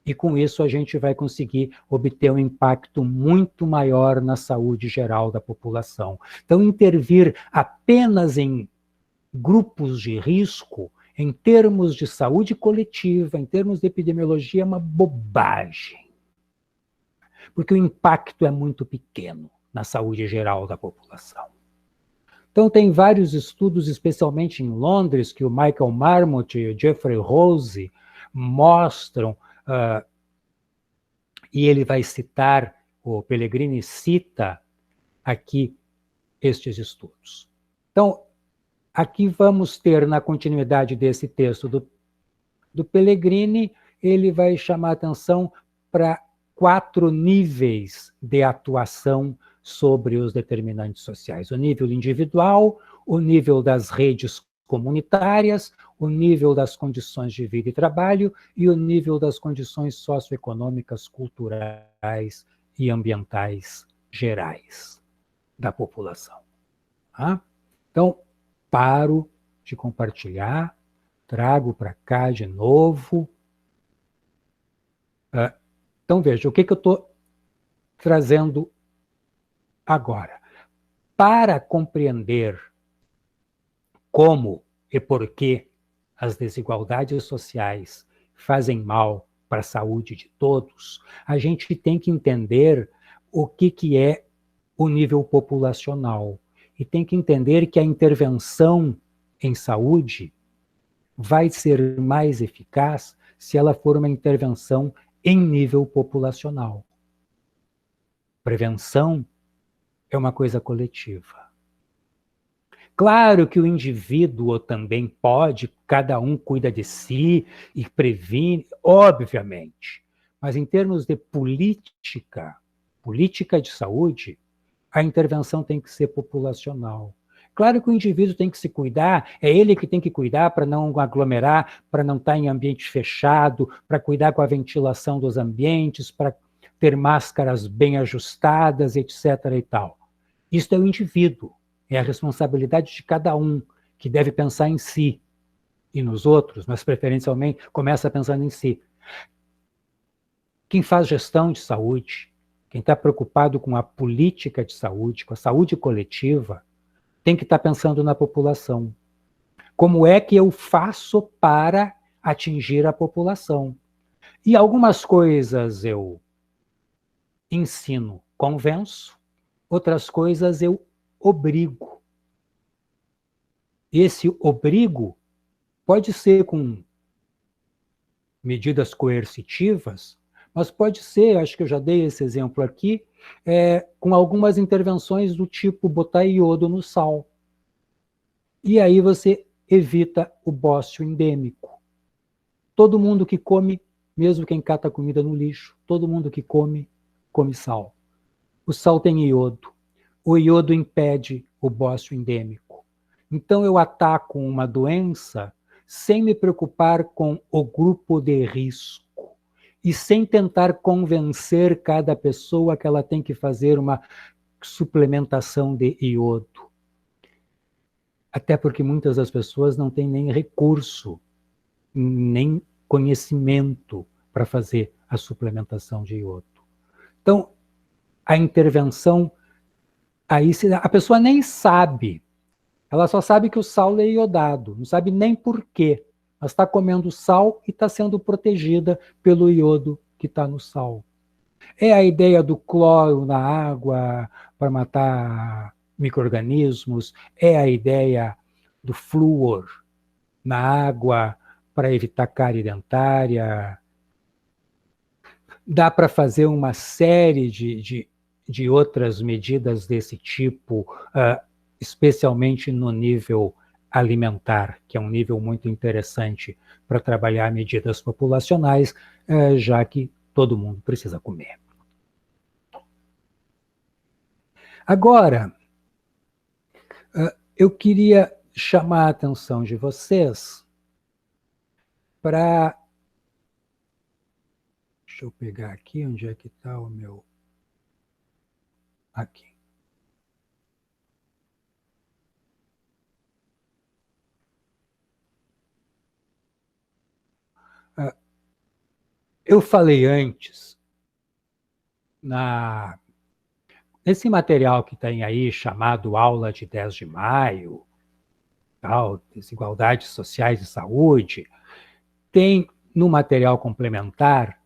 E com isso a gente vai conseguir obter um impacto muito maior na saúde geral da população. Então, intervir apenas em grupos de risco, em termos de saúde coletiva, em termos de epidemiologia, é uma bobagem. Porque o impacto é muito pequeno na saúde geral da população. Então, tem vários estudos, especialmente em Londres, que o Michael Marmot e o Jeffrey Rose mostram, e ele vai citar, o Pellegrini cita aqui estes estudos. Então, aqui vamos ter, na continuidade desse texto do Pellegrini, ele vai chamar atenção para 4 níveis de atuação sobre os determinantes sociais. O nível individual, o nível das redes comunitárias, o nível das condições de vida e trabalho e o nível das condições socioeconômicas, culturais e ambientais gerais da população. Tá? Então, paro de compartilhar, trago para cá de novo. Então, veja, o que eu estou trazendo agora? Para compreender como e por que as desigualdades sociais fazem mal para a saúde de todos, a gente tem que entender o que é o nível populacional. E tem que entender que a intervenção em saúde vai ser mais eficaz se ela for uma intervenção em nível populacional. Prevenção é uma coisa coletiva. Claro que o indivíduo também pode, cada um cuida de si e previne, obviamente. Mas em termos de política de saúde, a intervenção tem que ser populacional. Claro que o indivíduo tem que se cuidar, é ele que tem que cuidar para não aglomerar, para não estar em ambiente fechado, para cuidar com a ventilação dos ambientes, para ter máscaras bem ajustadas, etc. e tal. Isso é o indivíduo, é a responsabilidade de cada um, que deve pensar em si e nos outros, mas preferencialmente começa pensando em si. Quem faz gestão de saúde, quem está preocupado com a política de saúde, com a saúde coletiva, tem que estar pensando na população. Como é que eu faço para atingir a população? E algumas coisas eu ensino, convenço, outras coisas eu obrigo. Esse obrigo pode ser com medidas coercitivas, mas pode ser, acho que eu já dei esse exemplo aqui, com algumas intervenções do tipo botar iodo no sal. E aí você evita o bócio endêmico. Todo mundo que come, mesmo quem cata comida no lixo, todo mundo que come, come sal. O sal tem iodo. O iodo impede o bócio endêmico. Então eu ataco uma doença sem me preocupar com o grupo de risco e sem tentar convencer cada pessoa que ela tem que fazer uma suplementação de iodo. Até porque muitas das pessoas não têm nem recurso, nem conhecimento para fazer a suplementação de iodo. Então, a intervenção, aí a pessoa nem sabe, ela só sabe que o sal é iodado, não sabe nem por quê, mas está comendo sal e está sendo protegida pelo iodo que está no sal. É a ideia do cloro na água para matar micro-organismos, é a ideia do flúor na água para evitar cárie dentária. Dá para fazer uma série de outras medidas desse tipo, especialmente no nível alimentar, que é um nível muito interessante para trabalhar medidas populacionais, já que todo mundo precisa comer. Agora, eu queria chamar a atenção de vocês para... Deixa eu pegar aqui, onde é que está o meu... Aqui. Eu falei antes, nesse material que tem aí, chamado Aula de 10 de Maio, tal, Desigualdades Sociais e Saúde, tem no material complementar,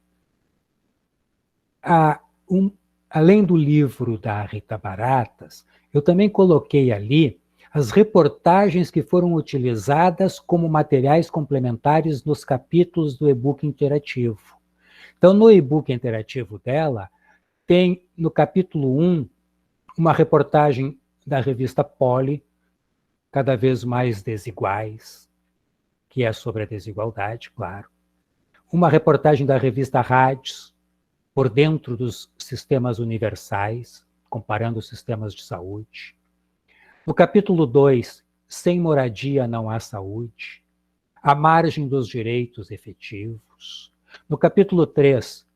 além do livro da Rita Baratas, eu também coloquei ali as reportagens que foram utilizadas como materiais complementares nos capítulos do e-book interativo. Então, no e-book interativo dela, tem no capítulo 1 uma reportagem da revista Poli, Cada Vez Mais Desiguais, que é sobre a desigualdade, claro. Uma reportagem da revista Rádios, Por Dentro dos Sistemas Universais, comparando os sistemas de saúde. No capítulo 2, Sem Moradia Não Há Saúde, à margem dos direitos efetivos. No capítulo 3,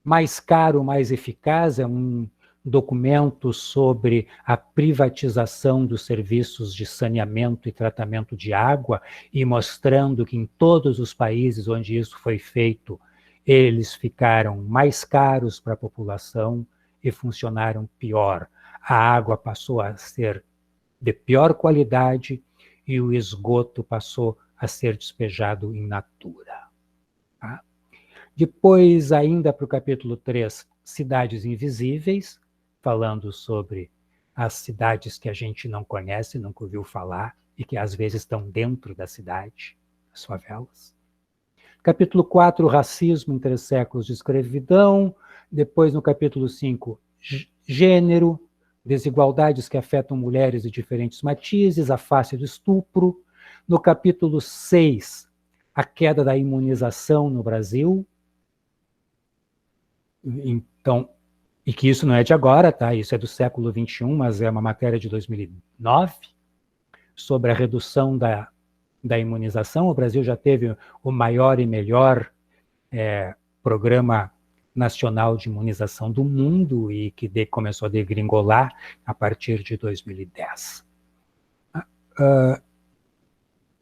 Mais Caro, Mais Eficaz, é um documento sobre a privatização dos serviços de saneamento e tratamento de água e mostrando que em todos os países onde isso foi feito, eles ficaram mais caros para a população e funcionaram pior. A água passou a ser de pior qualidade e o esgoto passou a ser despejado in natura. Tá? Depois, ainda para o capítulo 3, Cidades Invisíveis, falando sobre as cidades que a gente não conhece, nunca ouviu falar, e que às vezes estão dentro da cidade, as favelas. Capítulo 4, Racismo em 3 séculos de escravidão. Depois, no capítulo 5, Gênero, desigualdades que afetam mulheres de diferentes matizes, a face do estupro. No capítulo 6, a queda da imunização no Brasil. Então, e que isso não é de agora, tá? Isso é do século XXI, mas é uma matéria de 2009, sobre a redução da imunização. O Brasil já teve o maior e melhor programa nacional de imunização do mundo e que começou a degringolar a partir de 2010.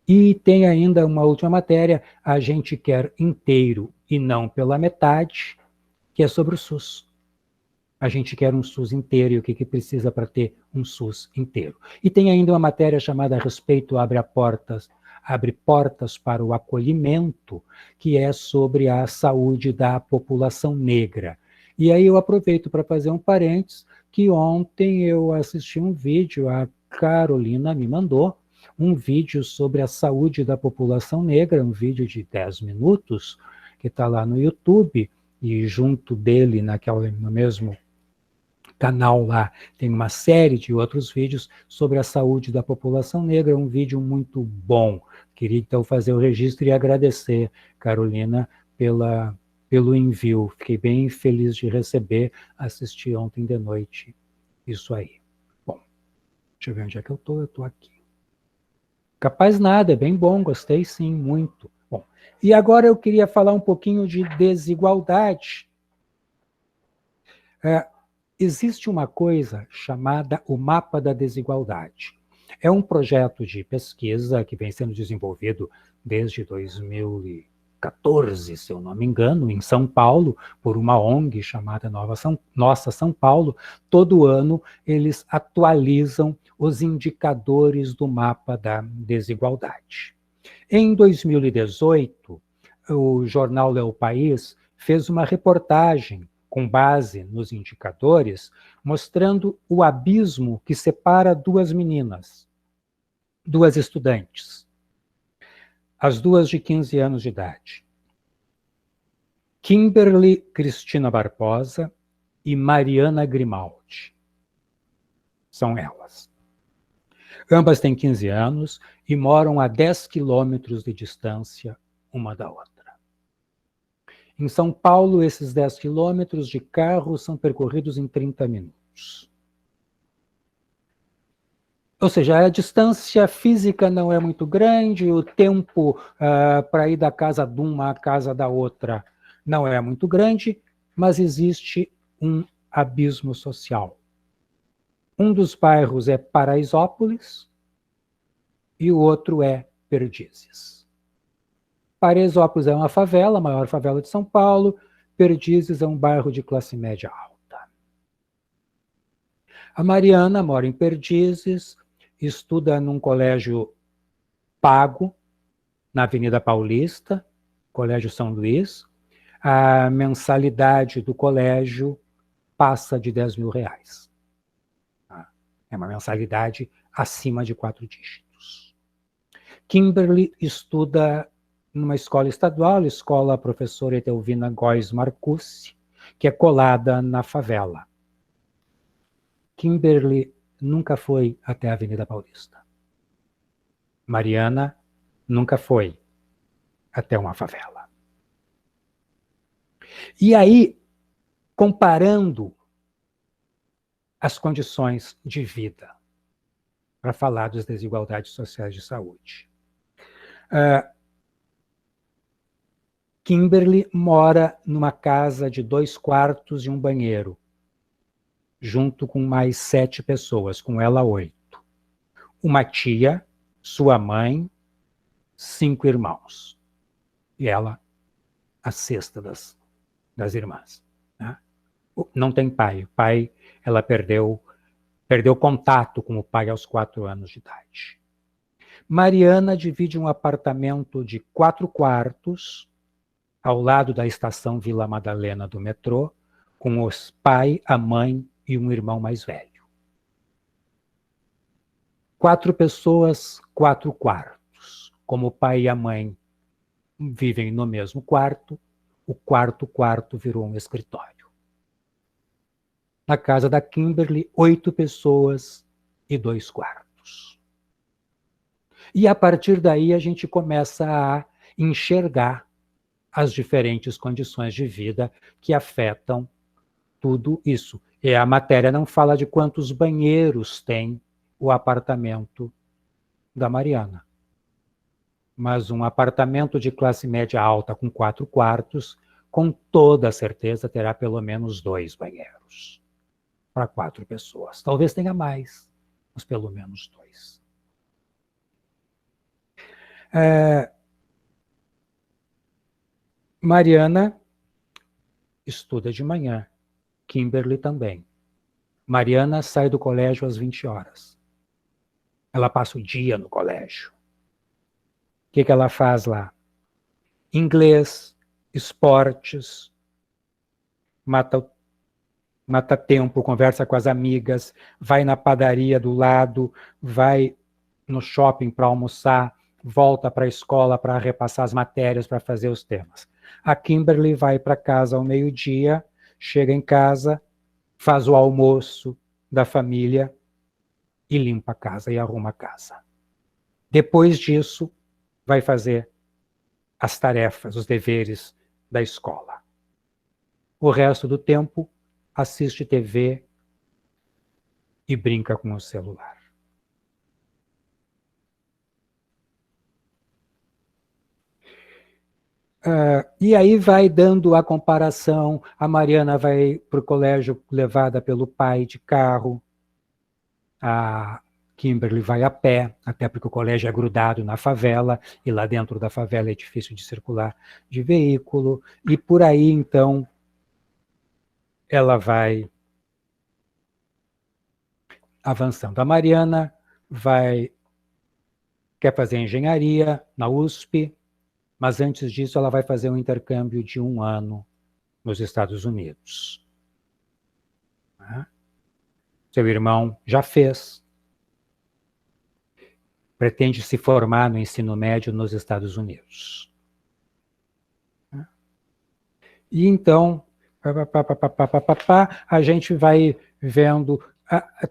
E tem ainda uma última matéria, A Gente Quer Inteiro e Não Pela Metade, que é sobre o SUS. A gente quer um SUS inteiro e o que precisa para ter um SUS inteiro. E tem ainda uma matéria chamada Respeito Abre Portas para o Acolhimento, que é sobre a saúde da população negra. E aí eu aproveito para fazer um parênteses, que ontem eu assisti um vídeo, a Carolina me mandou, um vídeo sobre a saúde da população negra, um vídeo de 10 minutos, que está lá no YouTube, e junto dele, no mesmo canal lá, tem uma série de outros vídeos sobre a saúde da população negra, um vídeo muito bom. Queria então fazer o registro e agradecer, Carolina, pelo envio. Fiquei bem feliz de receber, assisti ontem de noite isso aí. Bom, deixa eu ver onde é que eu estou aqui. Capaz nada, é bem bom, gostei sim, muito. Bom, e agora eu queria falar um pouquinho de desigualdade. Existe uma coisa chamada o Mapa da Desigualdade. É um projeto de pesquisa que vem sendo desenvolvido desde 2014, se eu não me engano, em São Paulo, por uma ONG chamada Nossa São Paulo. Todo ano eles atualizam os indicadores do Mapa da Desigualdade. Em 2018, o jornal O País fez uma reportagem com base nos indicadores, mostrando o abismo que separa duas meninas, duas estudantes, as duas de 15 anos de idade. Kimberly Cristina Barbosa e Mariana Grimaldi. São elas. Ambas têm 15 anos e moram a 10 quilômetros de distância uma da outra. Em São Paulo, esses 10 quilômetros de carro são percorridos em 30 minutos. Ou seja, a distância física não é muito grande, o tempo para ir da casa de uma à casa da outra não é muito grande, mas existe um abismo social. Um dos bairros é Paraisópolis e o outro é Perdizes. Paraisópolis é uma favela, a maior favela de São Paulo. Perdizes é um bairro de classe média alta. A Mariana mora em Perdizes, estuda num colégio pago, na Avenida Paulista, Colégio São Luís. A mensalidade do colégio passa de R$10.000. É uma mensalidade acima de 4 dígitos. Kimberly estuda numa escola estadual, Escola Professora Etelvina Góes Marcucci, que é colada na favela. Kimberly nunca foi até a Avenida Paulista. Mariana nunca foi até uma favela. E aí, comparando as condições de vida, para falar das desigualdades sociais de saúde. Kimberly mora numa casa de 2 quartos e um banheiro, junto com mais 7 pessoas, com ela 8. Uma tia, sua mãe, 5 irmãos. E ela, a sexta das irmãs. Né? Não tem pai. O pai, ela perdeu contato com o pai aos 4 anos de idade. Mariana divide um apartamento de 4 quartos, ao lado da estação Vila Madalena do metrô, com os pai, a mãe e um irmão mais velho. 4 pessoas, 4 quartos. Como o pai e a mãe vivem no mesmo quarto, o quarto virou um escritório. Na casa da Kimberly, 8 pessoas e 2 quartos. E a partir daí a gente começa a enxergar as diferentes condições de vida que afetam tudo isso. E a matéria não fala de quantos banheiros tem o apartamento da Mariana. Mas um apartamento de classe média alta com 4 quartos, com toda certeza terá pelo menos 2 banheiros para 4 pessoas. Talvez tenha mais, mas pelo menos 2. Mariana estuda de manhã, Kimberly também. Mariana sai do colégio às 20 horas. Ela passa o dia no colégio. O que ela faz lá? Inglês, esportes, mata tempo, conversa com as amigas, vai na padaria do lado, vai no shopping para almoçar, volta para a escola para repassar as matérias, para fazer os temas. A Kimberly vai para casa ao meio-dia, chega em casa, faz o almoço da família e limpa a casa e arruma a casa. Depois disso, vai fazer as tarefas, os deveres da escola. O resto do tempo, assiste TV e brinca com o celular. E aí vai dando a comparação, a Mariana vai para o colégio levada pelo pai de carro, a Kimberly vai a pé, até porque o colégio é grudado na favela, e lá dentro da favela é difícil de circular de veículo, e por aí, então, ela vai avançando. A Mariana quer fazer engenharia na USP, mas antes disso ela vai fazer um intercâmbio de 1 ano nos Estados Unidos. Seu irmão já fez. Pretende se formar no ensino médio nos Estados Unidos. E então, a gente vai vendo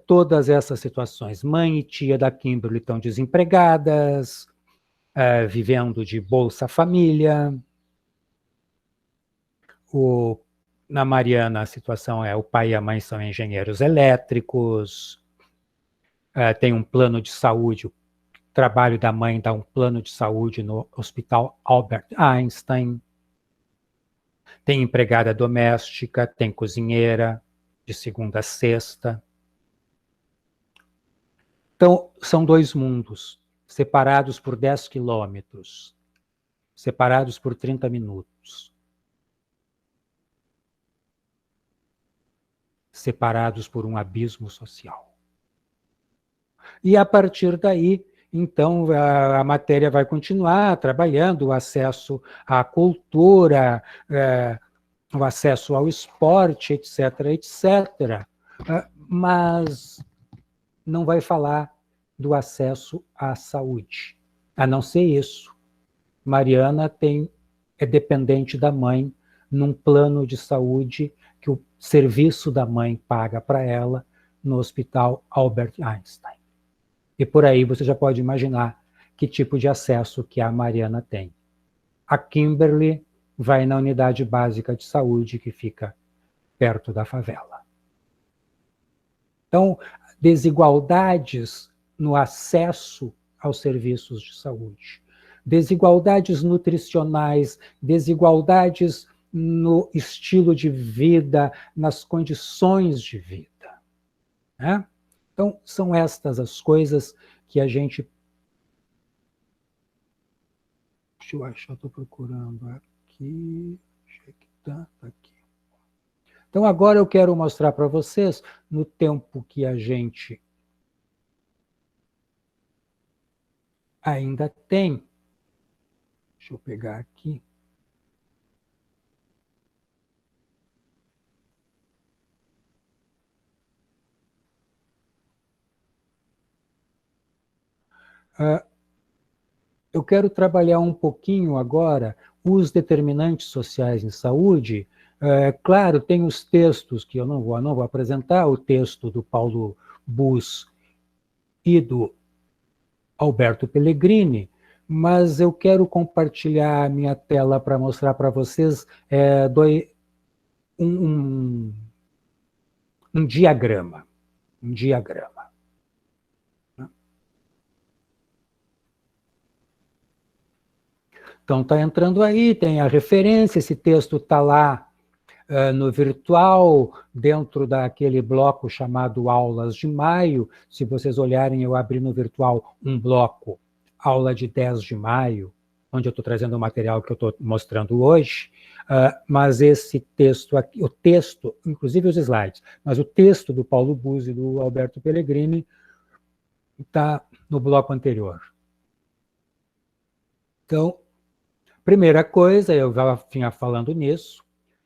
todas essas situações. Mãe e tia da Kimberly estão desempregadas, vivendo de Bolsa Família. Na Mariana, a situação é o pai e a mãe são engenheiros elétricos, tem um plano de saúde, o trabalho da mãe dá um plano de saúde no Hospital Albert Einstein, tem empregada doméstica, tem cozinheira, de segunda a sexta. Então, são 2 mundos, separados por 10 quilômetros, separados por 30 minutos. Separados por um abismo social. E a partir daí, então, a matéria vai continuar trabalhando o acesso à cultura, o acesso ao esporte, etc., etc., mas não vai falar do acesso à saúde. A não ser isso, Mariana é dependente da mãe num plano de saúde que o serviço da mãe paga para ela no Hospital Albert Einstein. E por aí você já pode imaginar que tipo de acesso que a Mariana tem. A Kimberly vai na unidade básica de saúde que fica perto da favela. Então, desigualdades no acesso aos serviços de saúde, desigualdades nutricionais, desigualdades no estilo de vida, nas condições de vida, né? Então, são estas as coisas que a gente... Deixa eu achar, estou procurando aqui. Tá aqui. Então, agora eu quero mostrar para vocês, no tempo que a gente ainda tem. Deixa eu pegar aqui. Eu quero trabalhar um pouquinho agora os determinantes sociais em saúde. Claro, tem os textos que eu não vou apresentar, o texto do Paulo Bus e do Alberto Pellegrini, mas eu quero compartilhar a minha tela para mostrar para vocês um diagrama. Um diagrama. Então, está entrando aí, tem a referência, esse texto está lá no virtual, dentro daquele bloco chamado Aulas de Maio. Se vocês olharem, eu abri no virtual um bloco, aula de 10 de maio, onde eu estou trazendo o material que eu estou mostrando hoje, mas esse texto aqui, o texto, inclusive os slides, mas o texto do Paulo Bus e do Alberto Pellegrini está no bloco anterior. Então, primeira coisa, eu já vinha falando nisso,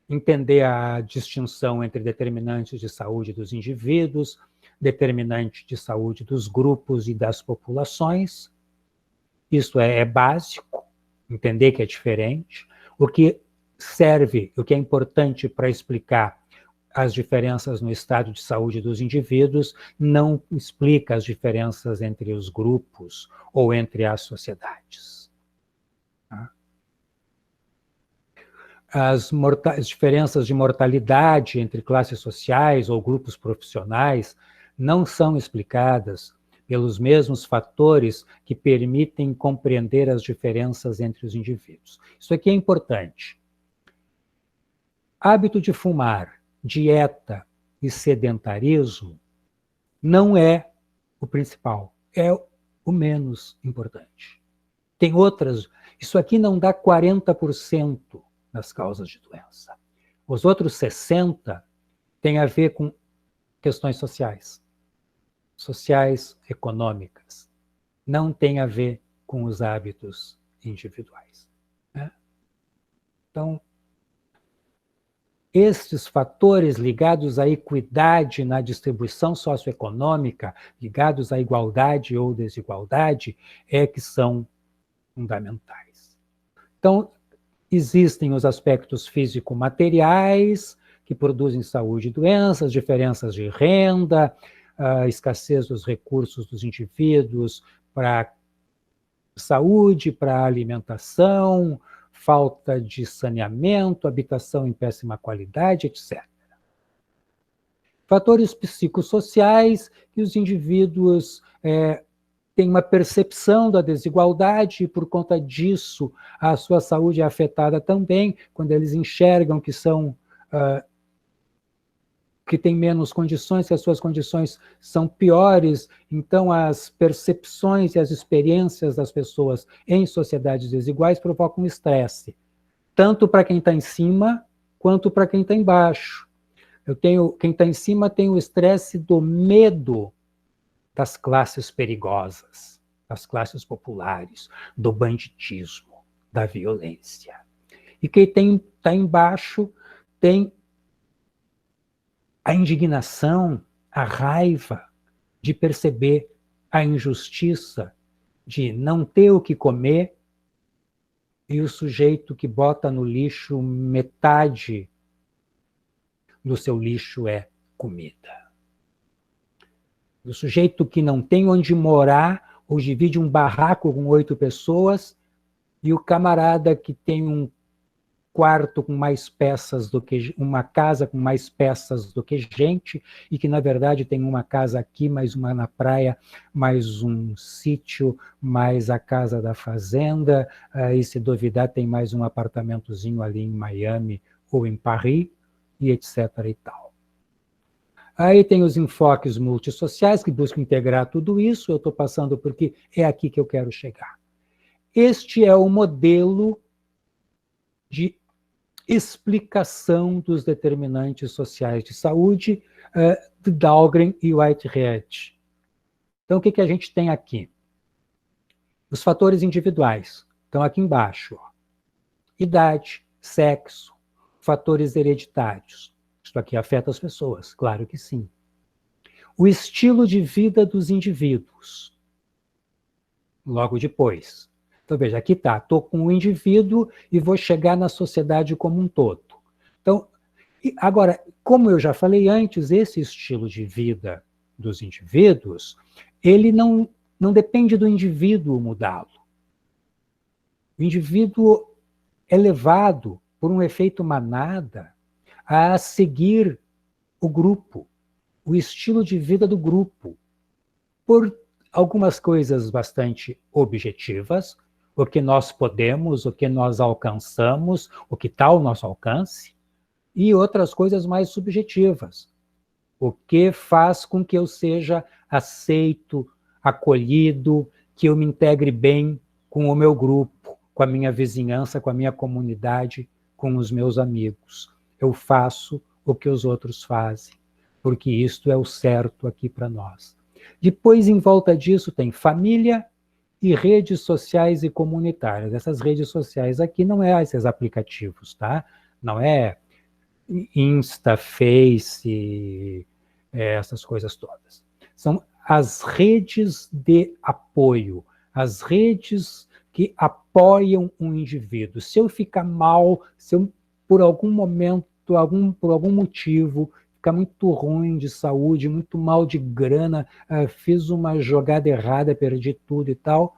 entender a distinção entre determinantes de saúde dos indivíduos, determinante de saúde dos grupos e das populações. Isso é básico, entender que é diferente. O que serve, o que é importante para explicar as diferenças no estado de saúde dos indivíduos, não explica as diferenças entre os grupos ou entre as sociedades. As diferenças de mortalidade entre classes sociais ou grupos profissionais não são explicadas pelos mesmos fatores que permitem compreender as diferenças entre os indivíduos. Isso aqui é importante. Hábito de fumar, dieta e sedentarismo não é o principal, é o menos importante. Tem outras, isso aqui não dá 40% das causas de doença. Os outros 60% têm a ver com questões sociais, econômicas. Não tem a ver com os hábitos individuais, né? Então, estes fatores ligados à equidade na distribuição socioeconômica, ligados à igualdade ou desigualdade, é que são fundamentais. Então, existem os aspectos físico-materiais, que produzem saúde e doenças, diferenças de renda, a escassez dos recursos dos indivíduos para saúde, para alimentação, falta de saneamento, habitação em péssima qualidade, etc. Fatores psicossociais, que os indivíduos têm uma percepção da desigualdade e, por conta disso, a sua saúde é afetada também, quando eles enxergam que que têm menos condições, que as suas condições são piores, então as percepções e as experiências das pessoas em sociedades desiguais provocam estresse, tanto para quem está em cima, quanto para quem está embaixo. Quem está em cima tem o estresse do medo das classes perigosas, das classes populares, do banditismo, da violência. E quem está embaixo tem a indignação, a raiva de perceber a injustiça de não ter o que comer e o sujeito que bota no lixo metade do seu lixo é comida. O sujeito que não tem onde morar ou divide um barraco com 8 pessoas e o camarada que tem quarto com mais peças do que uma casa com mais peças do que gente, e que na verdade tem uma casa aqui, mais uma na praia, mais um sítio, mais a casa da fazenda, e se duvidar tem mais um apartamentozinho ali em Miami ou em Paris, e etc. e tal. Aí tem os enfoques multissociais que buscam integrar tudo isso, eu estou passando porque é aqui que eu quero chegar. Este é o modelo de explicação dos determinantes sociais de saúde de Dahlgren e Whitehead. Então, o que a gente tem aqui? Os fatores individuais estão aqui embaixo. Ó. Idade, sexo, fatores hereditários. Isso aqui afeta as pessoas, claro que sim. O estilo de vida dos indivíduos. Logo depois. Então, veja, aqui está, estou com o indivíduo e vou chegar na sociedade como um todo. Então, agora, como eu já falei antes, esse estilo de vida dos indivíduos, ele não depende do indivíduo mudá-lo. O indivíduo é levado por um efeito manada a seguir o grupo, o estilo de vida do grupo, por algumas coisas bastante objetivas, o que nós podemos, o que nós alcançamos, o que está ao nosso alcance, e outras coisas mais subjetivas, o que faz com que eu seja aceito, acolhido, que eu me integre bem com o meu grupo, com a minha vizinhança, com a minha comunidade, com os meus amigos. Eu faço o que os outros fazem, porque isto é o certo aqui para nós. Depois, em volta disso, tem família e redes sociais e comunitárias. Essas redes sociais aqui não é esses aplicativos, tá? Não é Insta, Face, essas coisas todas. São as redes de apoio, as redes que apoiam um indivíduo. Se eu ficar mal, se eu, por algum momento, por algum motivo, ficar muito ruim de saúde, muito mal de grana, fiz uma jogada errada, perdi tudo e tal,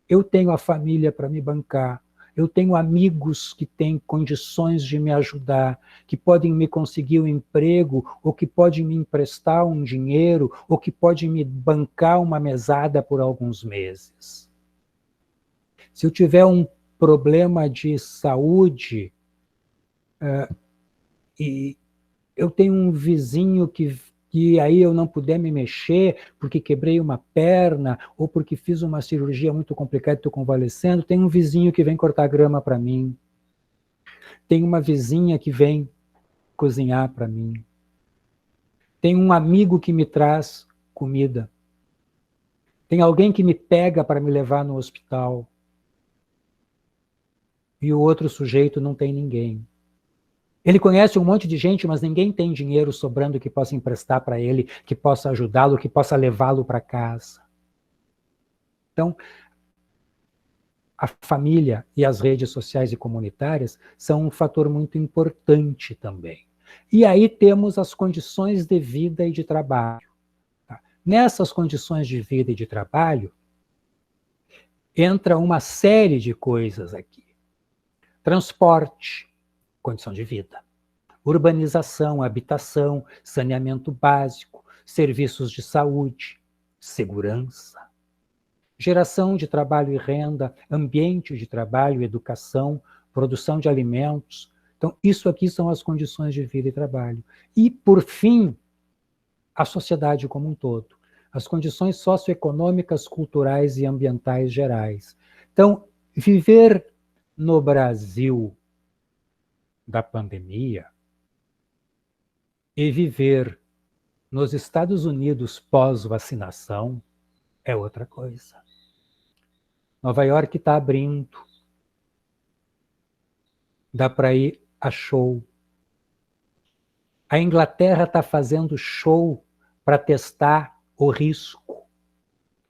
eu tenho a família para me bancar, eu tenho amigos que têm condições de me ajudar, que podem me conseguir um emprego, ou que podem me emprestar um dinheiro, ou que podem me bancar uma mesada por alguns meses. Se eu tiver um problema de saúde, e eu tenho um vizinho que aí eu não puder me mexer porque quebrei uma perna ou porque fiz uma cirurgia muito complicada e estou convalescendo, tem um vizinho que vem cortar grama para mim, tem uma vizinha que vem cozinhar para mim, tem um amigo que me traz comida, tem alguém que me pega para me levar no hospital e o outro sujeito não tem ninguém. Ele conhece um monte de gente, mas ninguém tem dinheiro sobrando que possa emprestar para ele, que possa ajudá-lo, que possa levá-lo para casa. Então, a família e as redes sociais e comunitárias são um fator muito importante também. E aí temos as condições de vida e de trabalho. Tá? Nessas condições de vida e de trabalho, entra uma série de coisas aqui. Transporte, condição de vida. Urbanização, habitação, saneamento básico, serviços de saúde, segurança, geração de trabalho e renda, ambiente de trabalho, educação, produção de alimentos. Então, isso aqui são as condições de vida e trabalho. E, por fim, a sociedade como um todo. As condições socioeconômicas, culturais e ambientais gerais. Então, viver no Brasil da pandemia e viver nos Estados Unidos pós-vacinação é outra coisa. Nova York está abrindo. Dá para ir a show. A Inglaterra está fazendo show para testar o risco.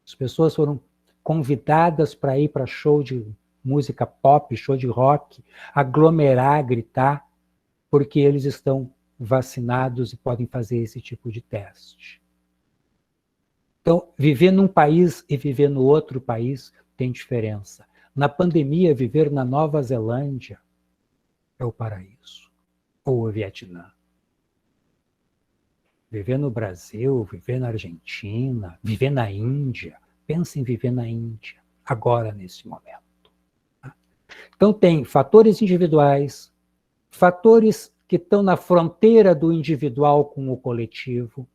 As pessoas foram convidadas para ir para show de música pop, show de rock, aglomerar, gritar, porque eles estão vacinados e podem fazer esse tipo de teste. Então, viver num país e viver no outro país tem diferença. Na pandemia, viver na Nova Zelândia é o paraíso, ou o Vietnã. Viver no Brasil, viver na Argentina, viver na Índia. Pensa em viver na Índia, agora, nesse momento. Então, tem fatores individuais, fatores que estão na fronteira do individual com o coletivo,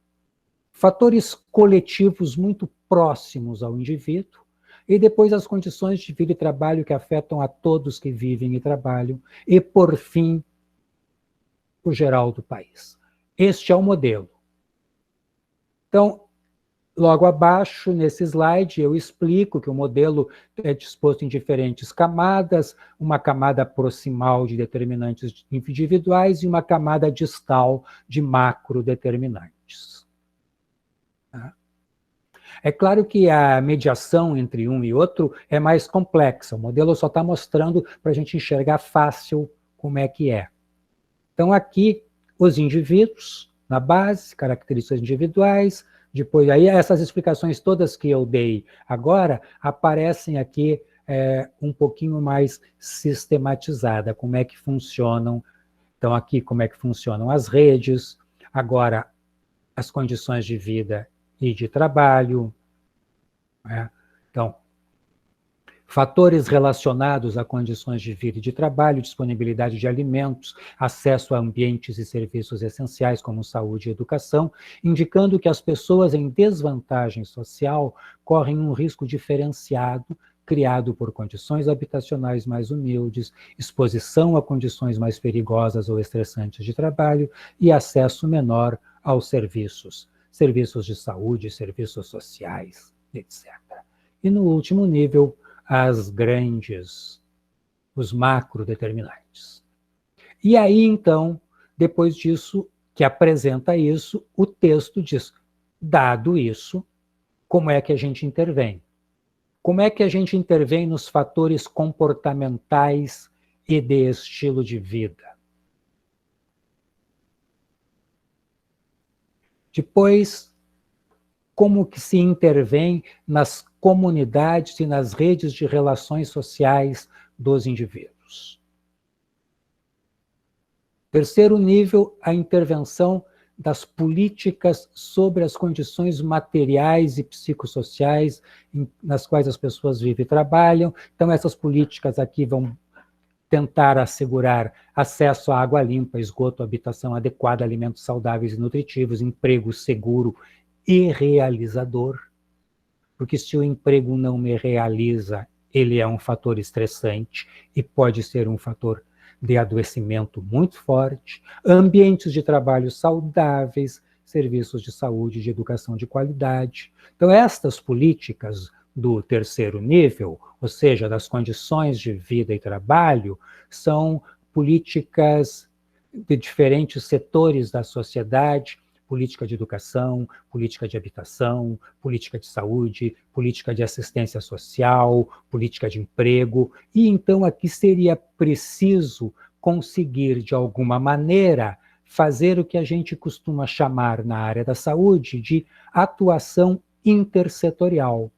fatores coletivos muito próximos ao indivíduo, e depois as condições de vida e trabalho que afetam a todos que vivem e trabalham, e, por fim, o geral do país. Este é o modelo. Então, logo abaixo, nesse slide, eu explico que o modelo é disposto em diferentes camadas, uma camada proximal de determinantes individuais e uma camada distal de macrodeterminantes. É claro que a mediação entre um e outro é mais complexa. O modelo só está mostrando para a gente enxergar fácil como é que é. Então, aqui, os indivíduos, na base, características individuais, depois, aí essas explicações todas que eu dei agora aparecem aqui um pouquinho mais sistematizada, como é que funcionam. Então, aqui, como é que funcionam as redes, agora, as condições de vida e de trabalho. Então, fatores relacionados a condições de vida e de trabalho, disponibilidade de alimentos, acesso a ambientes e serviços essenciais como saúde e educação, indicando que as pessoas em desvantagem social correm um risco diferenciado criado por condições habitacionais mais humildes, exposição a condições mais perigosas ou estressantes de trabalho e acesso menor aos serviços de saúde, serviços sociais, etc. E no último nível, os macrodeterminantes. E aí, então, depois disso, que apresenta isso, o texto diz, dado isso, como é que a gente intervém? Como é que a gente intervém nos fatores comportamentais e de estilo de vida? Depois, como que se intervém nas comunidades e nas redes de relações sociais dos indivíduos. Terceiro nível, a intervenção das políticas sobre as condições materiais e psicossociais nas quais as pessoas vivem e trabalham. Então, essas políticas aqui vão tentar assegurar acesso à água limpa, esgoto, habitação adequada, alimentos saudáveis e nutritivos, emprego seguro e realizador, porque se o emprego não me realiza, ele é um fator estressante e pode ser um fator de adoecimento muito forte, ambientes de trabalho saudáveis, serviços de saúde e de educação de qualidade. Então, estas políticas do terceiro nível, ou seja, das condições de vida e trabalho, são políticas de diferentes setores da sociedade, política de educação, política de habitação, política de saúde, política de assistência social, política de emprego, e então aqui seria preciso conseguir, de alguma maneira, fazer o que a gente costuma chamar na área da saúde de atuação intersetorial,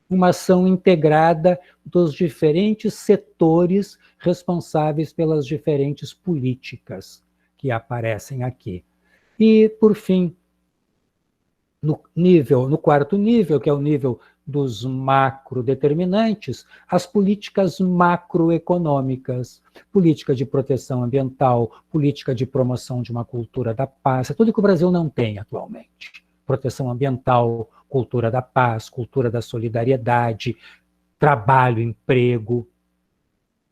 uma ação integrada dos diferentes setores responsáveis pelas diferentes políticas que aparecem aqui. E, por fim, no quarto nível, que é o nível dos macrodeterminantes, as políticas macroeconômicas, política de proteção ambiental, política de promoção de uma cultura da paz, é tudo que o Brasil não tem atualmente. Proteção ambiental, cultura da paz, cultura da solidariedade, trabalho, emprego.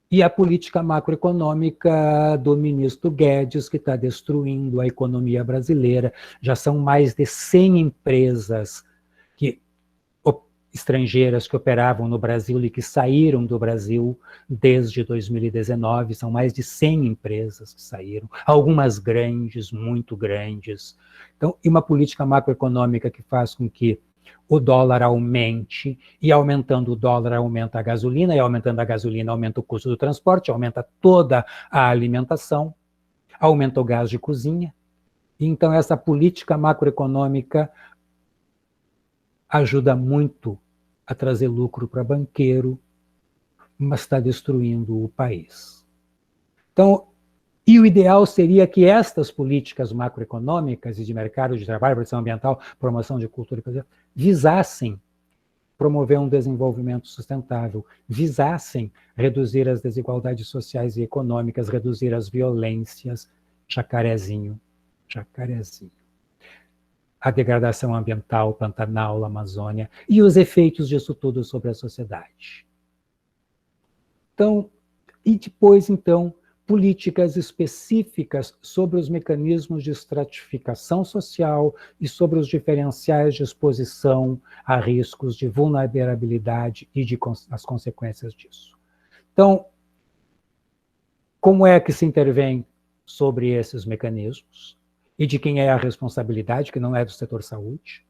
E a política macroeconômica do ministro Guedes, que está destruindo a economia brasileira. Já são mais de 100 empresas estrangeiras que operavam no Brasil e que saíram do Brasil desde 2019. São mais de 100 empresas que saíram, algumas grandes, muito grandes. Então, e uma política macroeconômica que faz com que o dólar aumente, e aumentando o dólar aumenta a gasolina, e aumentando a gasolina aumenta o custo do transporte, aumenta toda a alimentação, aumenta o gás de cozinha. Então, essa política macroeconômica ajuda muito a trazer lucro para banqueiro, mas está destruindo o país. Então, E o ideal seria que estas políticas macroeconômicas e de mercado de trabalho, proteção ambiental, promoção de cultura e coisa, visassem promover um desenvolvimento sustentável, visassem reduzir as desigualdades sociais e econômicas, reduzir as violências, jacarezinho, jacarezinho. A degradação ambiental, Pantanal, Amazônia, e os efeitos disso tudo sobre a sociedade. Então, e depois, então, políticas específicas sobre os mecanismos de estratificação social e sobre os diferenciais de exposição a riscos de vulnerabilidade e as consequências disso. Então, como é que se intervém sobre esses mecanismos? E de quem é a responsabilidade, que não é do setor saúde?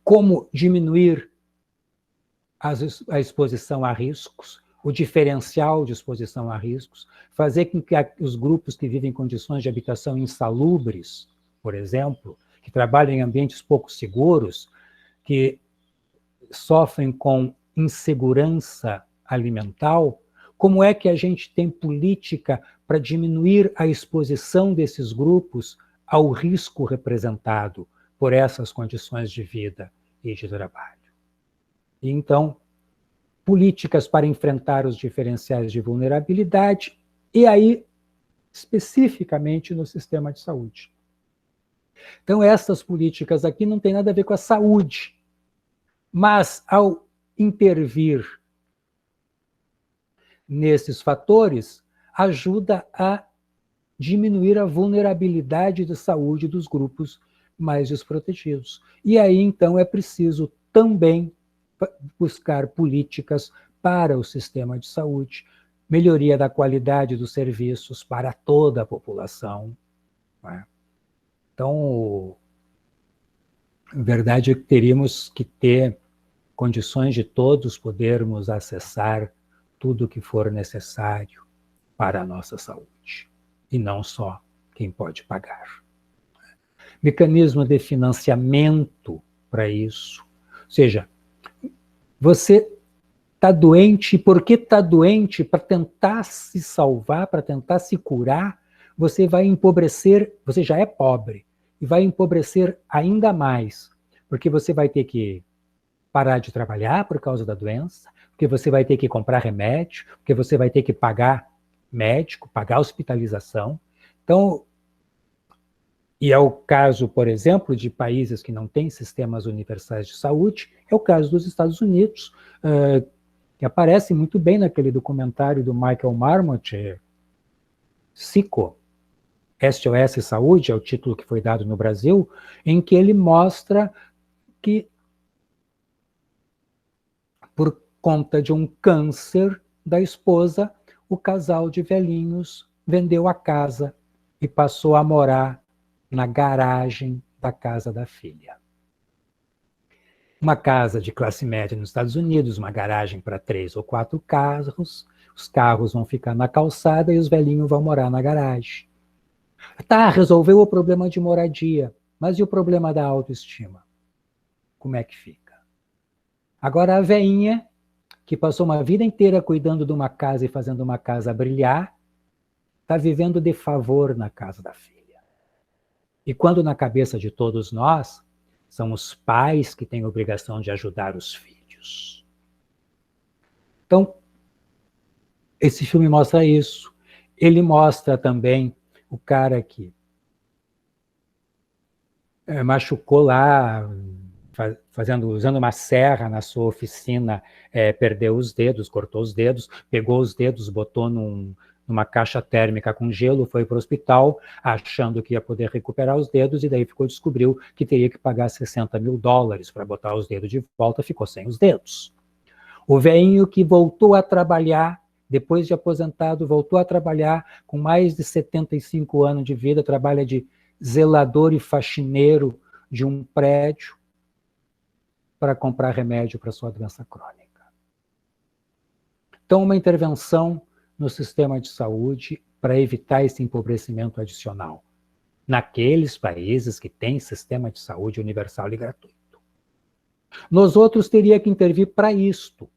Como diminuir a exposição a riscos, o diferencial de exposição a riscos, fazer com que os grupos que vivem em condições de habitação insalubres, por exemplo, que trabalham em ambientes pouco seguros, que sofrem com insegurança alimentar, como é que a gente tem política para diminuir a exposição desses grupos ao risco representado por essas condições de vida e de trabalho? E então, políticas para enfrentar os diferenciais de vulnerabilidade, e aí, especificamente no sistema de saúde. Então, essas políticas aqui não têm nada a ver com a saúde, mas ao intervir nesses fatores, ajuda a diminuir a vulnerabilidade de saúde dos grupos mais desprotegidos. E aí, então, é preciso também buscar políticas para o sistema de saúde, melhoria da qualidade dos serviços para toda a população. Né? Então, a verdade é que teríamos que ter condições de todos podermos acessar tudo o que for necessário para a nossa saúde, e não só quem pode pagar. Mecanismo de financiamento para isso, ou seja, você está doente, e porque está doente, para tentar se salvar, para tentar se curar, você vai empobrecer, você já é pobre, e vai empobrecer ainda mais, porque você vai ter que parar de trabalhar por causa da doença, porque você vai ter que comprar remédio, porque você vai ter que pagar médico, pagar hospitalização. Então, e é o caso, por exemplo, de países que não têm sistemas universais de saúde, é o caso dos Estados Unidos, que aparece muito bem naquele documentário do Michael Marmot, SICO, SOS Saúde, é o título que foi dado no Brasil, em que ele mostra que, por conta de um câncer da esposa, o casal de velhinhos vendeu a casa e passou a morar na garagem da casa da filha. Uma casa de classe média nos Estados Unidos, uma garagem para 3 ou 4 carros, os carros vão ficar na calçada e os velhinhos vão morar na garagem. Tá, resolveu o problema de moradia, mas e o problema da autoestima? Como é que fica? Agora a velhinha, que passou uma vida inteira cuidando de uma casa e fazendo uma casa brilhar, está vivendo de favor na casa da filha. E quando na cabeça de todos nós, são os pais que têm a obrigação de ajudar os filhos. Então, esse filme mostra isso. Ele mostra também o cara que machucou lá, usando uma serra na sua oficina, perdeu os dedos, cortou os dedos, pegou os dedos, botou numa caixa térmica com gelo, foi para o hospital, achando que ia poder recuperar os dedos, e daí descobriu que teria que pagar $60 mil para botar os dedos de volta, ficou sem os dedos. O velhinho que voltou a trabalhar, depois de aposentado, voltou a trabalhar com mais de 75 anos de vida, trabalha de zelador e faxineiro de um prédio para comprar remédio para sua doença crônica. Então, uma intervenção no sistema de saúde para evitar esse empobrecimento adicional naqueles países que têm sistema de saúde universal e gratuito. Nos outros, teria que intervir para isto,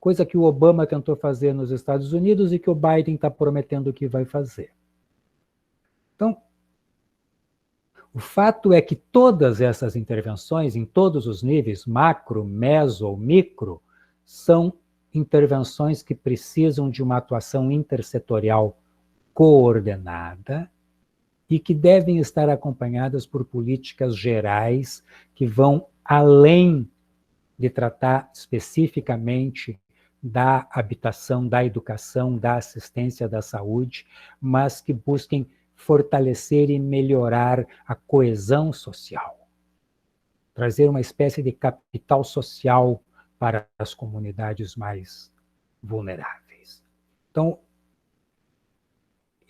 coisa que o Obama tentou fazer nos Estados Unidos e que o Biden está prometendo que vai fazer. Então, o fato é que todas essas intervenções, em todos os níveis, macro, meso ou micro, são intervenções que precisam de uma atuação intersetorial coordenada e que devem estar acompanhadas por políticas gerais que vão além de tratar especificamente da habitação, da educação, da assistência da saúde, mas que busquem fortalecer e melhorar a coesão social, trazer uma espécie de capital social para as comunidades mais vulneráveis. Então,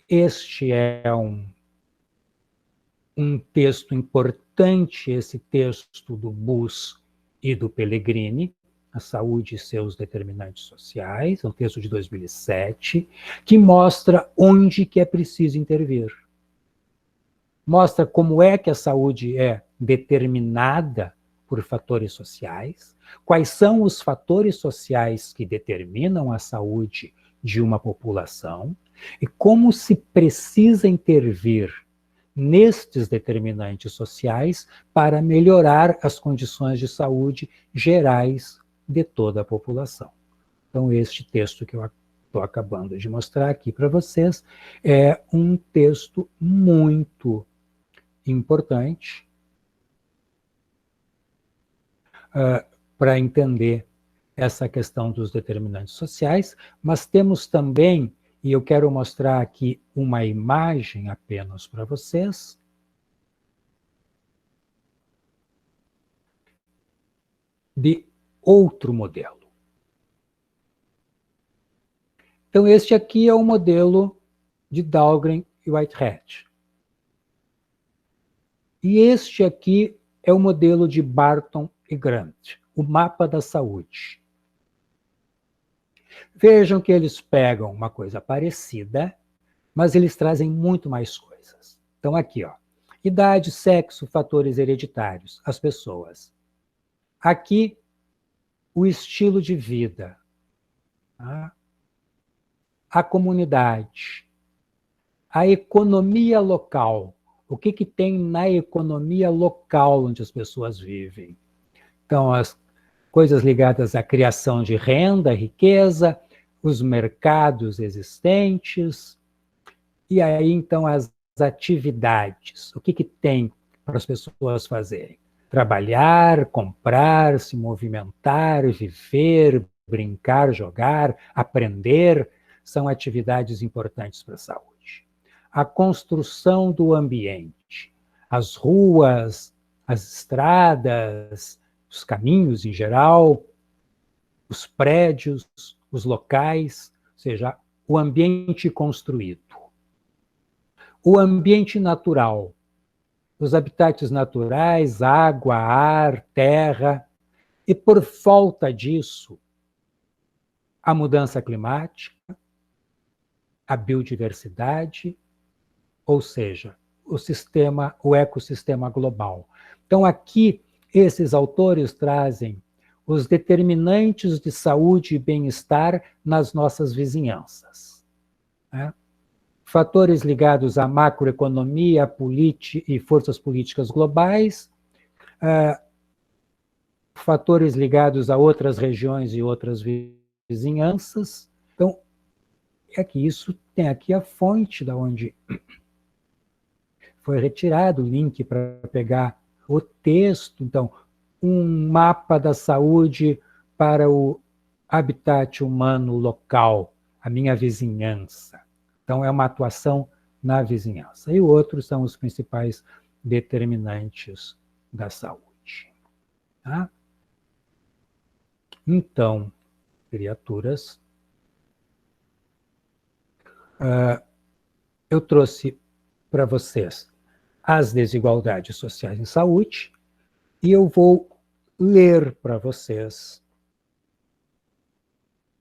este é um texto importante, esse texto do Bus e do Pellegrini, A Saúde e Seus Determinantes Sociais, um texto de 2007, que mostra onde que é preciso intervir. Mostra como é que a saúde é determinada por fatores sociais, quais são os fatores sociais que determinam a saúde de uma população e como se precisa intervir nestes determinantes sociais para melhorar as condições de saúde gerais de toda a população. Então, este texto que eu estou acabando de mostrar aqui para vocês é um texto muito importante para entender essa questão dos determinantes sociais, mas temos também, e eu quero mostrar aqui uma imagem apenas para vocês, de outro modelo. Então, este aqui é o modelo de Dahlgren e Whitehead. E este aqui é o modelo de Barton e Grant, o mapa da saúde. Vejam que eles pegam uma coisa parecida, mas eles trazem muito mais coisas. Então, aqui, ó, idade, sexo, fatores hereditários, as pessoas. Aqui, o estilo de vida, tá? A comunidade, a economia local. O que tem na economia local onde as pessoas vivem? Então, as coisas ligadas à criação de renda, riqueza, os mercados existentes, e aí, então, as atividades. O que tem para as pessoas fazerem? Trabalhar, comprar, se movimentar, viver, brincar, jogar, aprender, são atividades importantes para a saúde. A construção do ambiente, as ruas, as estradas, os caminhos em geral, os prédios, os locais, ou seja, o ambiente construído. O ambiente natural, os habitats naturais, água, ar, terra, e por falta disso, a mudança climática, a biodiversidade, ou seja, o ecossistema global. Então, aqui, esses autores trazem os determinantes de saúde e bem-estar nas nossas vizinhanças, né? Fatores ligados à macroeconomia e forças políticas globais, fatores ligados a outras regiões e outras vizinhanças. Então, é que isso tem aqui a fonte da onde foi retirado o link para pegar o texto. Então, um mapa da saúde para o habitat humano local, a minha vizinhança. Então, é uma atuação na vizinhança. E o outro são os principais determinantes da saúde. Tá? Então, criaturas, eu trouxe para vocês as desigualdades sociais em saúde e eu vou ler para vocês.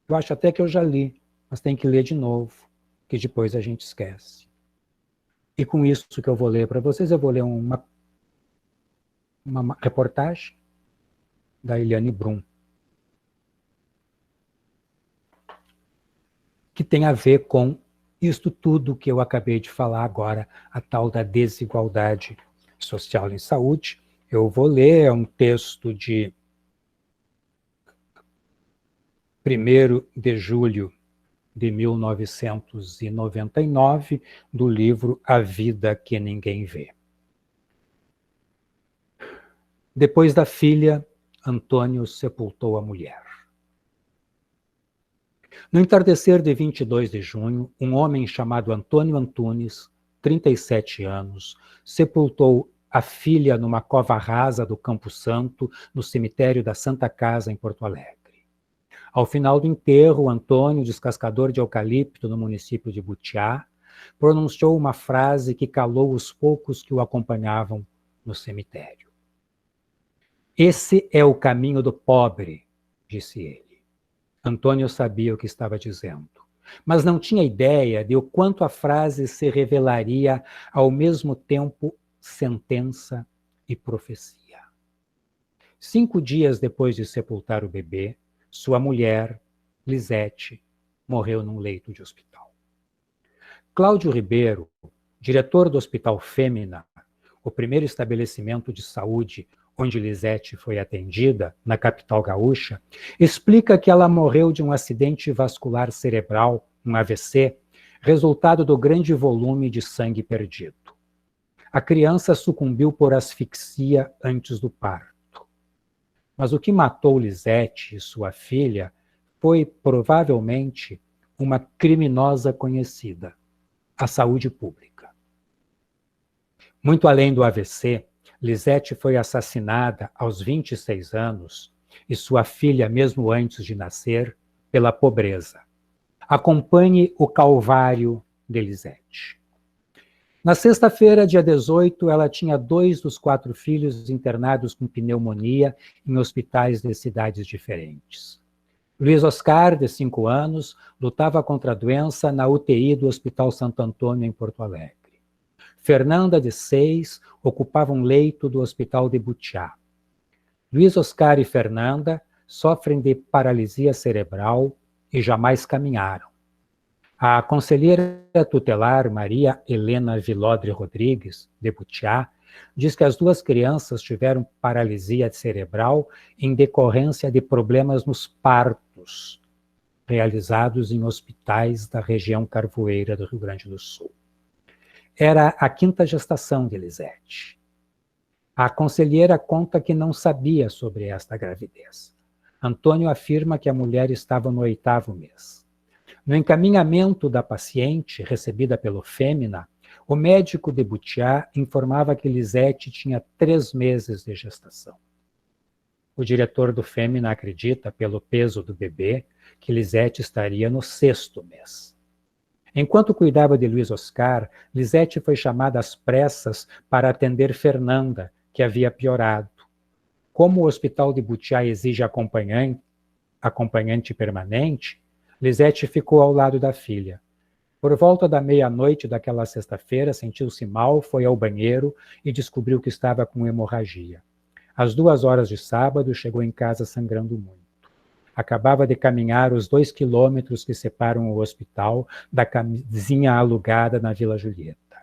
Eu acho até que eu já li, mas tem que ler de novo, que depois a gente esquece. E com isso que eu vou ler para vocês, eu vou ler uma reportagem da Eliane Brum. que tem a ver com isto tudo que eu acabei de falar agora, a tal da desigualdade social em saúde. Eu vou ler um texto de 1º de julho de 1999, do livro A Vida que Ninguém Vê. Depois da filha, Antônio sepultou a mulher. No entardecer de 22 de junho, um homem chamado Antônio Antunes, 37 anos, sepultou a filha numa cova rasa do Campo Santo, no cemitério da Santa Casa, em Porto Alegre. Ao final do enterro, Antônio, descascador de eucalipto no município de Butiá, pronunciou uma frase que calou os poucos que o acompanhavam no cemitério. Esse é o caminho do pobre, disse ele. Antônio sabia o que estava dizendo, mas não tinha ideia de o quanto a frase se revelaria ao mesmo tempo sentença e profecia. 5 dias depois de sepultar o bebê, sua mulher, Lisete, morreu num leito de hospital. Cláudio Ribeiro, diretor do Hospital Fêmina, o primeiro estabelecimento de saúde onde Lisete foi atendida, na capital gaúcha, explica que ela morreu de um acidente vascular cerebral, um AVC, resultado do grande volume de sangue perdido. A criança sucumbiu por asfixia antes do parto. Mas o que matou Lisete e sua filha foi, provavelmente, uma criminosa conhecida, a saúde pública. Muito além do AVC, Lisete foi assassinada aos 26 anos e sua filha, mesmo antes de nascer, pela pobreza. Acompanhe o calvário de Lisete. Na sexta-feira, dia 18, ela tinha 2 dos 4 filhos internados com pneumonia em hospitais de cidades diferentes. Luiz Oscar, de 5 anos, lutava contra a doença na UTI do Hospital Santo Antônio, em Porto Alegre. Fernanda, de 6, ocupava um leito do Hospital de Butiá. Luiz Oscar e Fernanda sofrem de paralisia cerebral e jamais caminharam. A conselheira tutelar Maria Helena Vilodre Rodrigues, de Butiá, diz que as 2 crianças tiveram paralisia cerebral em decorrência de problemas nos partos, realizados em hospitais da região carvoeira do Rio Grande do Sul. Era a 5ª gestação de Lisete. A conselheira conta que não sabia sobre esta gravidez. Antônio afirma que a mulher estava no 8º mês. No encaminhamento da paciente, recebida pelo Fêmina, o médico de Butiá informava que Lisete tinha 3 meses de gestação. O diretor do Fêmina acredita, pelo peso do bebê, que Lisete estaria no 6º mês. Enquanto cuidava de Luiz Oscar, Lisete foi chamada às pressas para atender Fernanda, que havia piorado. Como o hospital de Butiá exige acompanhante permanente, Lisete ficou ao lado da filha. Por volta da meia-noite daquela sexta-feira, sentiu-se mal, foi ao banheiro e descobriu que estava com hemorragia. Às 2 horas de sábado, chegou em casa sangrando muito. Acabava de caminhar os 2 quilômetros que separam o hospital da casinha alugada na Vila Julieta.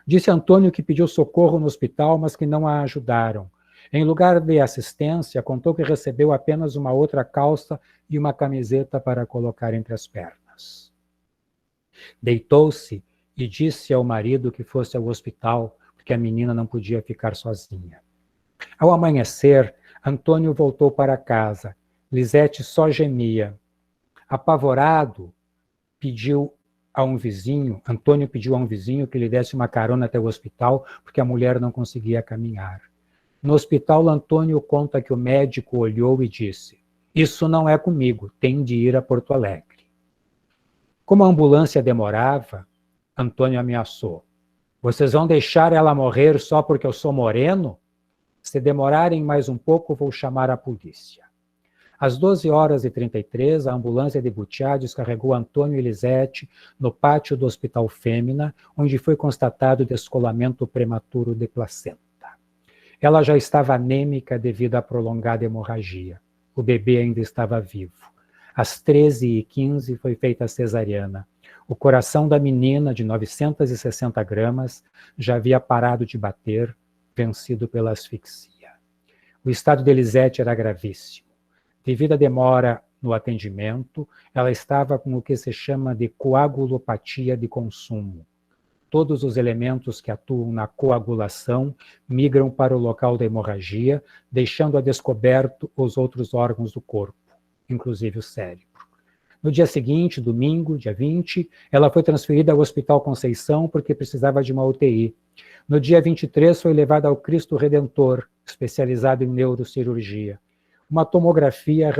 Disse Antônio que pediu socorro no hospital, mas que não a ajudaram. Em lugar de assistência, contou que recebeu apenas uma outra calça e uma camiseta para colocar entre as pernas. Deitou-se e disse ao marido que fosse ao hospital, porque a menina não podia ficar sozinha. Ao amanhecer, Antônio voltou para casa. Lisete só gemia. Apavorado, Antônio pediu a um vizinho que lhe desse uma carona até o hospital, porque a mulher não conseguia caminhar. No hospital, Antônio conta que o médico olhou e disse: "Isso não é comigo, tem de ir a Porto Alegre." Como a ambulância demorava, Antônio ameaçou: "Vocês vão deixar ela morrer só porque eu sou moreno? Se demorarem mais um pouco, vou chamar a polícia." Às 12h33, a ambulância de Butiá descarregou Antônio e Lisete no pátio do Hospital Fêmina, onde foi constatado descolamento prematuro de placenta. Ela já estava anêmica devido à prolongada hemorragia. O bebê ainda estava vivo. Às 13h15 foi feita a cesariana. O coração da menina, de 960 gramas, já havia parado de bater, vencido pela asfixia. O estado de Elisete era gravíssimo. Devido à demora no atendimento, ela estava com o que se chama de coagulopatia de consumo. Todos os elementos que atuam na coagulação migram para o local da hemorragia, deixando a descoberto os outros órgãos do corpo, inclusive o cérebro. No dia seguinte, domingo, dia 20, ela foi transferida ao Hospital Conceição porque precisava de uma UTI. No dia 23, foi levada ao Cristo Redentor, especializado em neurocirurgia. Uma tomografia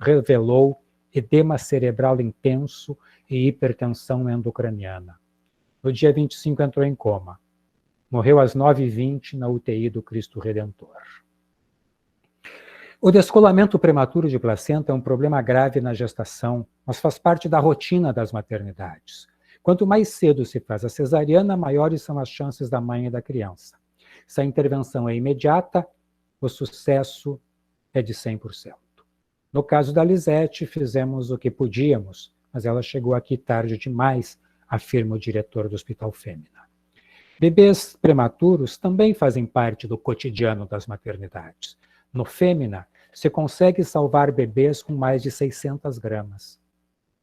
revelou edema cerebral intenso e hipertensão endocraniana. No dia 25, entrou em coma. Morreu às 9h20 na UTI do Cristo Redentor. O descolamento prematuro de placenta é um problema grave na gestação, mas faz parte da rotina das maternidades. Quanto mais cedo se faz a cesariana, maiores são as chances da mãe e da criança. Se a intervenção é imediata, o sucesso é de 100%. No caso da Lisete, fizemos o que podíamos, mas ela chegou aqui tarde demais, afirma o diretor do Hospital Fêmea. Bebês prematuros também fazem parte do cotidiano das maternidades. No Fêmea, se consegue salvar bebês com mais de 600 gramas.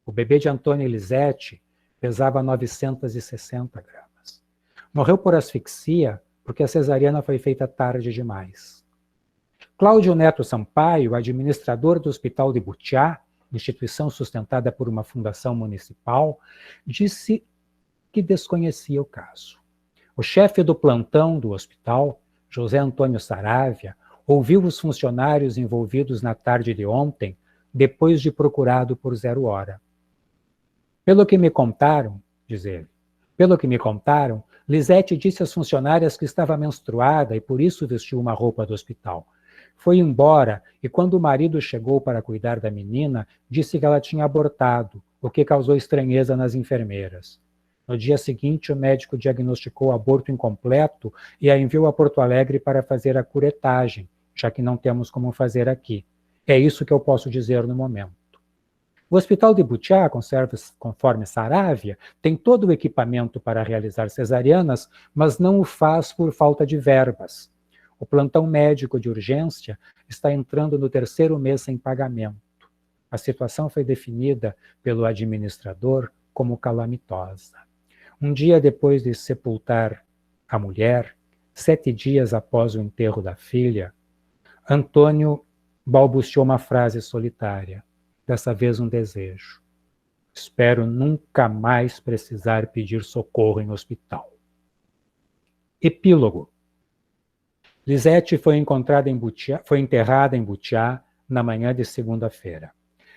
O bebê de Antônia Elisete pesava 960 gramas. Morreu por asfixia porque a cesariana foi feita tarde demais. Cláudio Neto Sampaio, administrador do Hospital de Butiá, instituição sustentada por uma fundação municipal, disse que desconhecia o caso. O chefe do plantão do hospital, José Antônio Saravia, ouviu os funcionários envolvidos na tarde de ontem, depois de procurado por 0 hora. Pelo que me contaram, diz ele, Lisete disse às funcionárias que estava menstruada e por isso vestiu uma roupa do hospital. Foi embora e quando o marido chegou para cuidar da menina, disse que ela tinha abortado, o que causou estranheza nas enfermeiras. No dia seguinte, o médico diagnosticou aborto incompleto e a enviou a Porto Alegre para fazer a curetagem, já que não temos como fazer aqui. É isso que eu posso dizer no momento. O Hospital de Butiá, conforme Saravia, tem todo o equipamento para realizar cesarianas, mas não o faz por falta de verbas. O plantão médico de urgência está entrando no 3º mês sem pagamento. A situação foi definida pelo administrador como calamitosa. Um dia depois de sepultar a mulher, 7 dias após o enterro da filha, Antônio balbuciou uma frase solitária, dessa vez um desejo. Espero nunca mais precisar pedir socorro em hospital. Epílogo. Lisete foi enterrada em Butiá na manhã de segunda-feira.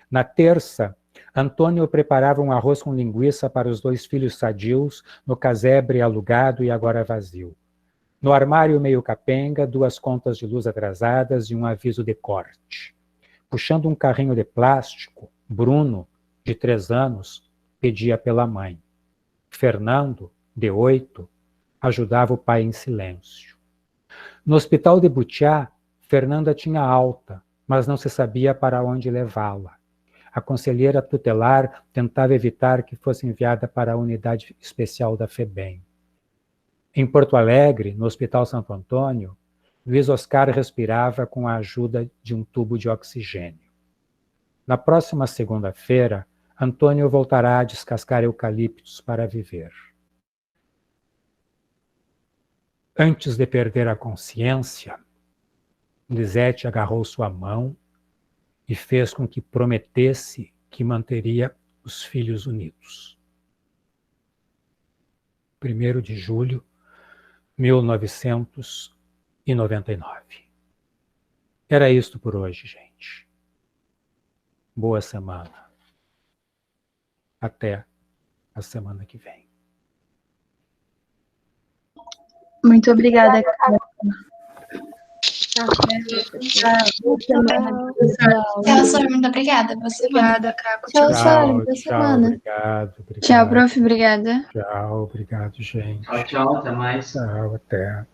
Na terça, Antônio preparava um arroz com linguiça para os 2 filhos sadios, no casebre alugado e agora vazio. No armário meio capenga, 2 contas de luz atrasadas e um aviso de corte. Puxando um carrinho de plástico, Bruno, de 3 anos, pedia pela mãe. Fernando, de 8, ajudava o pai em silêncio. No hospital de Butiá, Fernanda tinha alta, mas não se sabia para onde levá-la. A conselheira tutelar tentava evitar que fosse enviada para a unidade especial da FEBEM. Em Porto Alegre, no Hospital Santo Antônio, Luiz Oscar respirava com a ajuda de um tubo de oxigênio. Na próxima segunda-feira, Antônio voltará a descascar eucaliptos para viver. Antes de perder a consciência, Lisete agarrou sua mão e fez com que prometesse que manteria os filhos unidos. 1º de julho de 1999. Era isto por hoje, gente. Boa semana. Até a semana que vem. Muito obrigada. Tchau, Sônia, muito obrigada. Boa semana. Obrigada, Caco. Tchau, Sônia. Boa semana. Obrigado. Tchau, prof. Obrigada. Tchau, obrigado, gente. Tchau, até mais. Tchau, até.